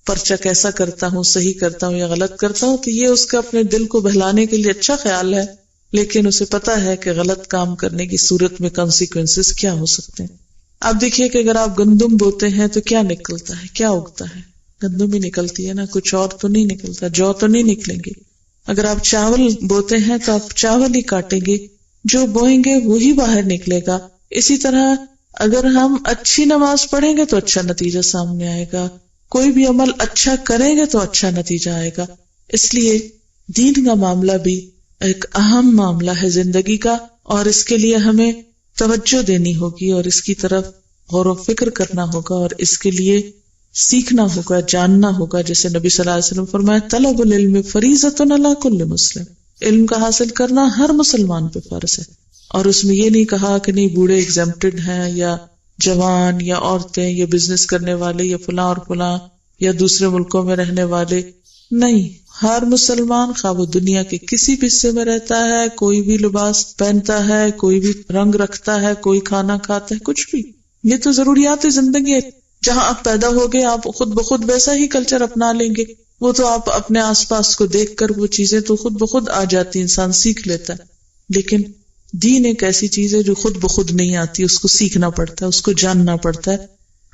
پرچہ کیسا کرتا ہوں، صحیح کرتا ہوں یا غلط کرتا ہوں، تو یہ اس کا اپنے دل کو بہلانے کے لیے اچھا خیال ہے، لیکن اسے پتا ہے کہ غلط کام کرنے کی صورت میں کانسیکوینسز کیا ہو سکتے ہیں. آپ دیکھیے کہ اگر آپ گندم بوتے ہیں تو کیا نکلتا ہے، کیا اگتا ہے؟ گندم ہی نکلتی ہے نا، کچھ اور تو نہیں نکلتا، جو تو نہیں نکلیں گے. اگر آپ چاول بوتے ہیں تو آپ چاول ہی کاٹیں گے، جو بوئیں گے وہی باہر نکلے گا. اسی طرح اگر ہم اچھی نماز پڑھیں گے تو اچھا نتیجہ سامنے آئے گا، کوئی بھی عمل اچھا کریں گے تو اچھا نتیجہ آئے گا. اس لیے دین کا معاملہ بھی ایک اہم معاملہ ہے زندگی کا، اور اس کے لیے ہمیں توجہ دینی ہوگی اور اس کی طرف غور و فکر کرنا ہوگا اور اس کے لیے سیکھنا ہوگا، جاننا ہوگا. جیسے نبی صلی اللہ علیہ وسلم فرمایا طلب العلم فریضۃ علی کل مسلم، علم کا حاصل کرنا ہر مسلمان پہ فرض ہے. اور اس میں یہ نہیں کہا کہ نہیں بوڑھے ایگزمپٹڈ ہیں یا جوان یا عورتیں یا بزنس کرنے والے یا فلاں اور فلاں یا دوسرے ملکوں میں رہنے والے. نہیں، ہر مسلمان خواہ وہ دنیا کے کسی بھی حصے میں رہتا ہے، کوئی بھی لباس پہنتا ہے، کوئی بھی رنگ رکھتا ہے، کوئی کھانا کھاتا ہے، کچھ بھی، یہ تو ضروریات زندگی ہے. جہاں آپ پیدا ہو گئے آپ خود بخود ویسا ہی کلچر اپنا لیں گے. وہ تو آپ اپنے آس پاس کو دیکھ کر وہ چیزیں تو خود بخود آ جاتی، انسان سیکھ لیتا ہے. لیکن دین ایک ایسی چیز ہے جو خود بخود نہیں آتی، اس کو سیکھنا پڑتا ہے، اس کو جاننا پڑتا ہے،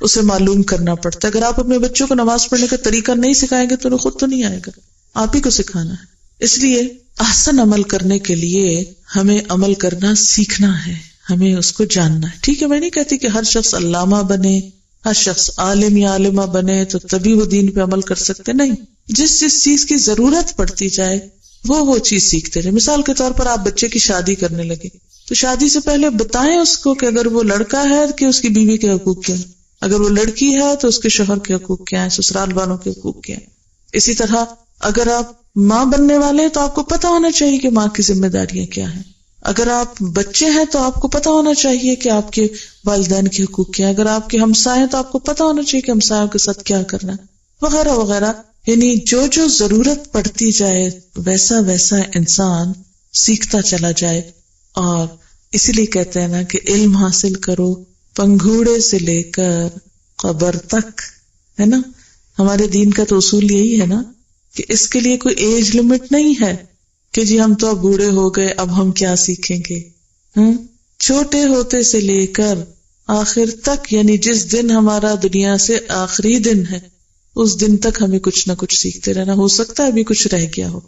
اسے معلوم کرنا پڑتا ہے. اگر آپ اپنے بچوں کو نماز پڑھنے کا طریقہ نہیں سکھائیں گے تو انہیں خود تو نہیں آئے گا، آپ ہی کو سکھانا ہے. اس لیے احسن عمل کرنے کے لیے ہمیں عمل کرنا سیکھنا ہے، ہمیں اس کو جاننا ہے. ٹھیک ہے، میں نہیں کہتی کہ ہر شخص علامہ بنے، ہر شخص عالم یا عالمہ بنے تو تبھی وہ دین پہ عمل کر سکتے، نہیں. جس چیز کی ضرورت پڑتی جائے وہ چیز سیکھتے رہے. مثال کے طور پر آپ بچے کی شادی کرنے لگے تو شادی سے پہلے بتائیں اس کو کہ اگر وہ لڑکا ہے کہ اس کی بیوی کے حقوق کیا ہیں، اگر وہ لڑکی ہے تو اس کے شوہر کے حقوق کیا ہیں، سسرال والوں کے حقوق کیا ہیں. اسی طرح اگر آپ ماں بننے والے ہیں تو آپ کو پتا ہونا چاہیے کہ ماں کی ذمہ داریاں کیا ہیں. اگر آپ بچے ہیں تو آپ کو پتا ہونا چاہیے کہ آپ کے والدین کے حقوق کیا ہیں. اگر آپ کے ہمسائے ہیں تو آپ کو پتا ہونا چاہیے کہ ہمسایوں کے ساتھ کیا کرنا ہے، وغیرہ وغیرہ. یعنی جو ضرورت پڑتی جائے ویسا ویسا انسان سیکھتا چلا جائے. اور اسی لیے کہتے ہیں نا کہ علم حاصل کرو پنگھوڑے سے لے کر قبر تک، ہے نا. ہمارے دین کا تو اصول یہی ہے نا کہ اس کے لیے کوئی ایج لمٹ نہیں ہے کہ جی ہم تو اب بوڑھے ہو گئے اب ہم کیا سیکھیں گے. چھوٹے ہوتے سے لے کر آخر تک، یعنی جس دن ہمارا دنیا سے آخری دن ہے اس دن تک ہمیں کچھ نہ کچھ سیکھتے رہنا. ہو سکتا ہے ابھی کچھ رہ گیا ہو.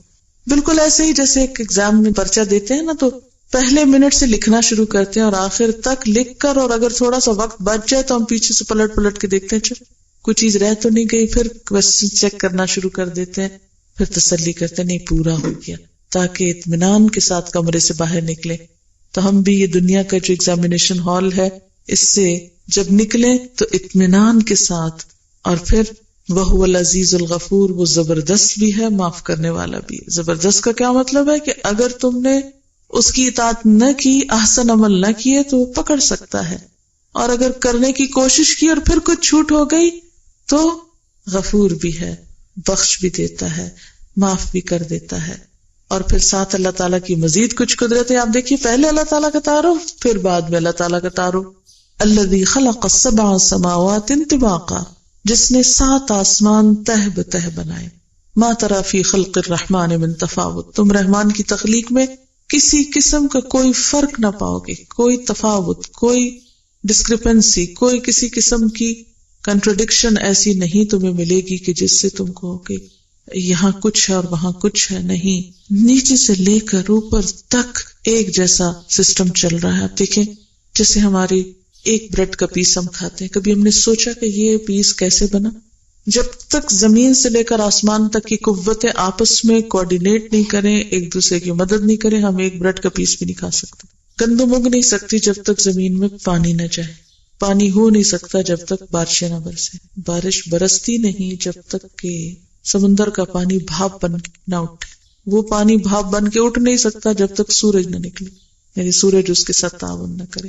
بالکل ایسے ہی جیسے ایک ایگزام میں پرچہ دیتے ہیں نا تو پہلے منٹ سے لکھنا شروع کرتے ہیں اور آخر تک لکھ کر، اور اگر تھوڑا سا وقت بچ جائے تو ہم پیچھے سے پلٹ کے دیکھتے ہیں کوئی چیز رہ تو نہیں گئی، پھر کوسچن چیک کرنا شروع کر دیتے ہیں، پھر تسلی کرتے ہیں نہیں پورا ہو گیا، تاکہ اطمینان کے ساتھ کمرے سے باہر نکلے. تو ہم بھی یہ دنیا کا جو ایگزامینیشن ہال ہے اس سے جب نکلیں تو اطمینان کے ساتھ. اور پھر وَهُوَ الْعَزِيزُ الْغَفُورُ، وہ زبردست بھی ہے معاف کرنے والا بھی ہے. زبردست کا کیا مطلب ہے کہ اگر تم نے اس کی اطاعت نہ کی، احسن عمل نہ کیے تو وہ پکڑ سکتا ہے، اور اگر کرنے کی کوشش کی اور پھر کچھ چھوٹ ہو گئی تو غفور بھی ہے، بخش بھی دیتا ہے، معاف بھی کر دیتا ہے. اور پھر ساتھ اللہ تعالیٰ کی مزید کچھ قدرتیں آپ دیکھیے، پہلے اللہ تعالیٰ کا تعارف پھر بعد میں اللہ تعالیٰ کا تعارف. الذی خلق السبع سماوات طباقا، جس نے 7 آسمان تہ بتہ بنائے. ما تری فی خلق الرحمن من تفاوت، تم رحمان کی تخلیق میں کسی قسم کا کوئی فرق نہ پاؤ گے، کوئی تفاوت، کوئی ڈسکرپنسی، کوئی کسی قسم کی کنٹرڈکشن ایسی نہیں تمہیں ملے گی کہ جس سے تم کہو کہ یہاں کچھ ہے اور وہاں کچھ ہے. نہیں، نیچے سے لے کر اوپر تک ایک جیسا سسٹم چل رہا ہے. آپ دیکھیں جیسے ہماری ایک بریڈ کا پیس ہم کھاتے ہیں، کبھی ہم نے سوچا کہ یہ پیس کیسے بنا؟ جب تک زمین سے لے کر آسمان تک کی قوتیں آپس میں کوآرڈینیٹ نہیں کریں، ایک دوسرے کی مدد نہیں کریں، ہم ایک بریڈ کا پیس بھی نہیں کھا سکتے. گندم اگ نہیں سکتی جب تک زمین میں پانی نہ جائے، پانی ہو نہیں سکتا جب تک بارشیں نہ برسیں، بارش برستی نہیں جب تک کہ سمندر کا پانی بھاپ بن کے نہ اٹھے، وہ پانی بھاپ بن کے اٹھ نہیں سکتا جب تک سورج نہ نکلے، یعنی سورج اس کے ساتھ تعاون نہ کرے.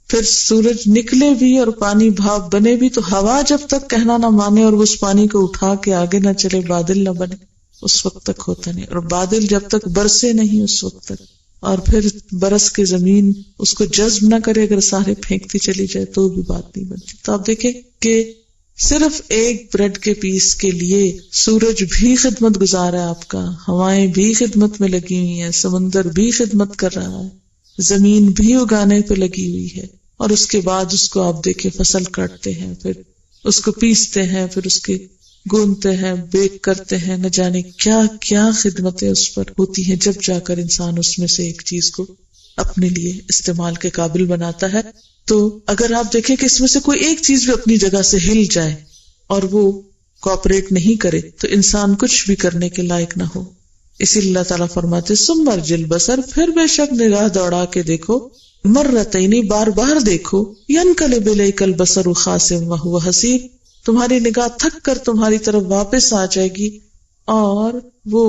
پھر سورج نکلے بھی اور پانی بھاپ بنے بھی تو ہوا جب تک کہنا نہ مانے اور اس پانی کو اٹھا کے آگے نہ چلے، بادل نہ بنے، اس وقت تک ہوتا نہیں. اور بادل جب تک برسے نہیں اس وقت تک، اور پھر برس کے زمین اس کو جذب نہ کرے، اگر سارے پھینکتی چلی جائے تو بھی بات نہیں بنتی. تو آپ دیکھیں کہ صرف ایک بریڈ کے پیس کے لیے سورج بھی خدمت گزار ہے آپ کا، ہوائیں بھی خدمت میں لگی ہوئی ہیں، سمندر بھی خدمت کر رہا ہے، زمین بھی اگانے پہ لگی ہوئی ہے. اور اس کے بعد اس کو آپ دیکھیں فصل کاٹتے ہیں، پھر اس کو پیستے ہیں، پھر اس کے گونتے ہیں، بیک کرتے ہیں، نہ جانے کیا کیا خدمتیں اس پر ہوتی ہیں، جب جا کر انسان اس میں سے ایک چیز کو اپنے لیے استعمال کے قابل بناتا ہے. تو اگر آپ دیکھیں کہ اس میں سے کوئی ایک چیز بھی اپنی جگہ سے ہل جائے اور وہ کوآپریٹ نہیں کرے تو انسان کچھ بھی کرنے کے لائق نہ ہو. اسی لیے اللہ تعالیٰ فرماتے ثم ارجع البصر، پھر بے شک نگاہ دوڑا کے دیکھو، مرتین، بار بار دیکھو، ینقلب الیک البصر خاسئا وہو حسیر، تمہاری نگاہ تھک کر تمہاری طرف واپس آ جائے گی اور وہ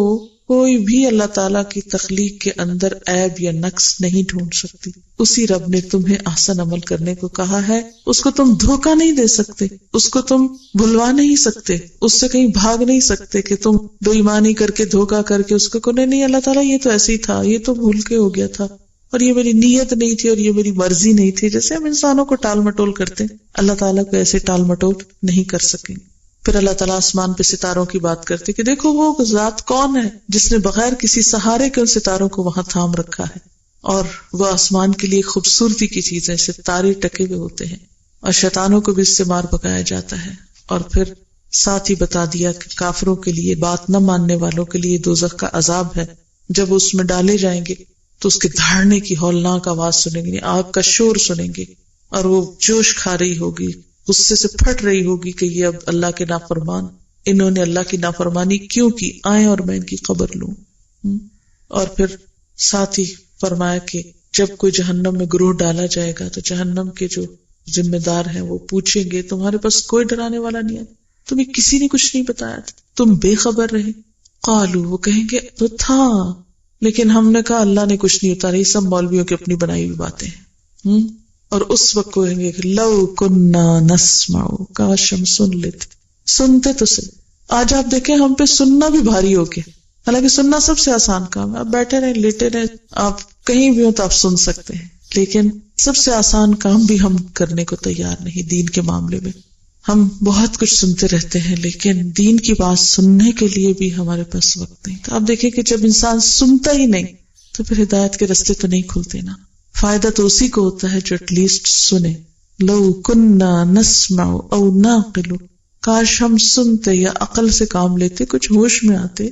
کوئی بھی اللہ تعالیٰ کی تخلیق کے اندر عیب یا نقص نہیں ڈھونڈ سکتی. اسی رب نے تمہیں احسن عمل کرنے کو کہا ہے، اس کو تم دھوکہ نہیں دے سکتے، اس کو تم بھلوا نہیں سکتے، اس سے کہیں بھاگ نہیں سکتے کہ تم بے ایمانی کر کے دھوکہ کر کے اس کو نہیں اللہ تعالیٰ یہ تو ایسے ہی تھا، یہ تو بھول کے ہو گیا تھا، اور یہ میری نیت نہیں تھی، اور یہ میری مرضی نہیں تھی. جیسے ہم انسانوں کو ٹال مٹول کرتے ہیں، اللہ تعالیٰ کو ایسے ٹال مٹول نہیں کر سکیں. پھر اللہ تعالیٰ آسمان پہ ستاروں کی بات کرتے کہ دیکھو وہ ذات کون ہے جس نے بغیر کسی سہارے کے ان ستاروں کو وہاں تھام رکھا ہے، اور وہ آسمان کے لیے خوبصورتی کی چیزیں، ستارے ٹکے ہوئے ہوتے ہیں، اور شیطانوں کو بھی اس سے مار پکایا جاتا ہے. اور پھر ساتھ ہی بتا دیا کہ کافروں کے لیے، بات نہ ماننے والوں کے لیے دوزخ کا عذاب ہے. جب اس میں ڈالے جائیں گے تو اس کے دھاڑنے کی ہولناک آواز سنیں گے، آگ کا شور سنیں گے، اور وہ جوش کھا رہی ہوگی، غصے سے پھٹ رہی ہوگی کہ یہ اب اللہ کے نافرمان، انہوں نے اللہ کی نافرمانی کیوں کی، آئیں اور میں ان کی خبر لوں. اور پھر ساتھ ہی فرمایا کہ جب کوئی جہنم میں گروہ ڈالا جائے گا تو جہنم کے جو ذمہ دار ہیں وہ پوچھیں گے تمہارے پاس کوئی ڈرانے والا نہیں ہے، تمہیں کسی نے کچھ نہیں بتایا تھا، تم بے خبر رہے. قالو، وہ کہیں گے تو تھا لیکن ہم نے کہا اللہ نے کچھ نہیں اتارا، یہ سب مولویوں کی اپنی بنائی ہوئی باتیں ہیں. اور اس وقت کہیں گے لو کننا نسمع، کاش ہم سن لیتے، سنتے تو صحیح. آج آپ دیکھیں ہم پہ سننا بھی بھاری ہو گیا، حالانکہ سننا سب سے آسان کام ہے. آپ بیٹھے رہیں، لیٹے رہیں، آپ کہیں بھی ہو تو آپ سن سکتے ہیں، لیکن سب سے آسان کام بھی ہم کرنے کو تیار نہیں. دین کے معاملے میں ہم بہت کچھ سنتے رہتے ہیں لیکن دین کی بات سننے کے لیے بھی ہمارے پاس وقت نہیں. تو آپ دیکھیں کہ جب انسان سنتا ہی نہیں تو پھر ہدایت کے راستے تو نہیں کھلتے نا. فائدہ تو اسی کو ہوتا ہے جو ایٹ لیسٹ سنے. لو کننا نسمع او نعقل، کاش ہم سنتے یا عقل سے کام لیتے، کچھ ہوش میں آتے،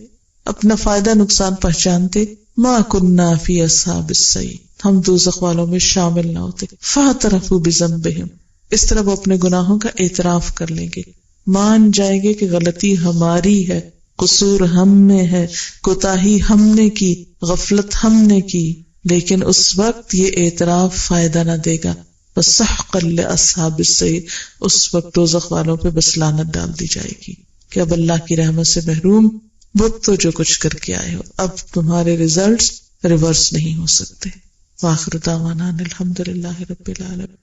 اپنا فائدہ نقصان پہچانتے. ما کننا فی اصحاب السعیر، ہم دوزخ والوں میں شامل نہ ہوتے. فاعترفوا بذنبہم، اس طرح وہ اپنے گناہوں کا اعتراف کر لیں گے، مان جائیں گے کہ غلطی ہماری ہے، قصور ہم میں ہے، کوتاہی ہم نے کی، غفلت ہم نے کی. لیکن اس وقت یہ اعتراف فائدہ نہ دے گا. فسحقا لاصحاب السعیر، اس وقت دوزخ والوں پہ بس لعنت ڈال دی جائے گی کہ اب اللہ کی رحمت سے محروم، وہ تو جو کچھ کر کے آئے ہو، اب تمہارے ریزلٹس ریورس نہیں ہو سکتے. وآخر دعوانا الحمدللہ رب العالمین.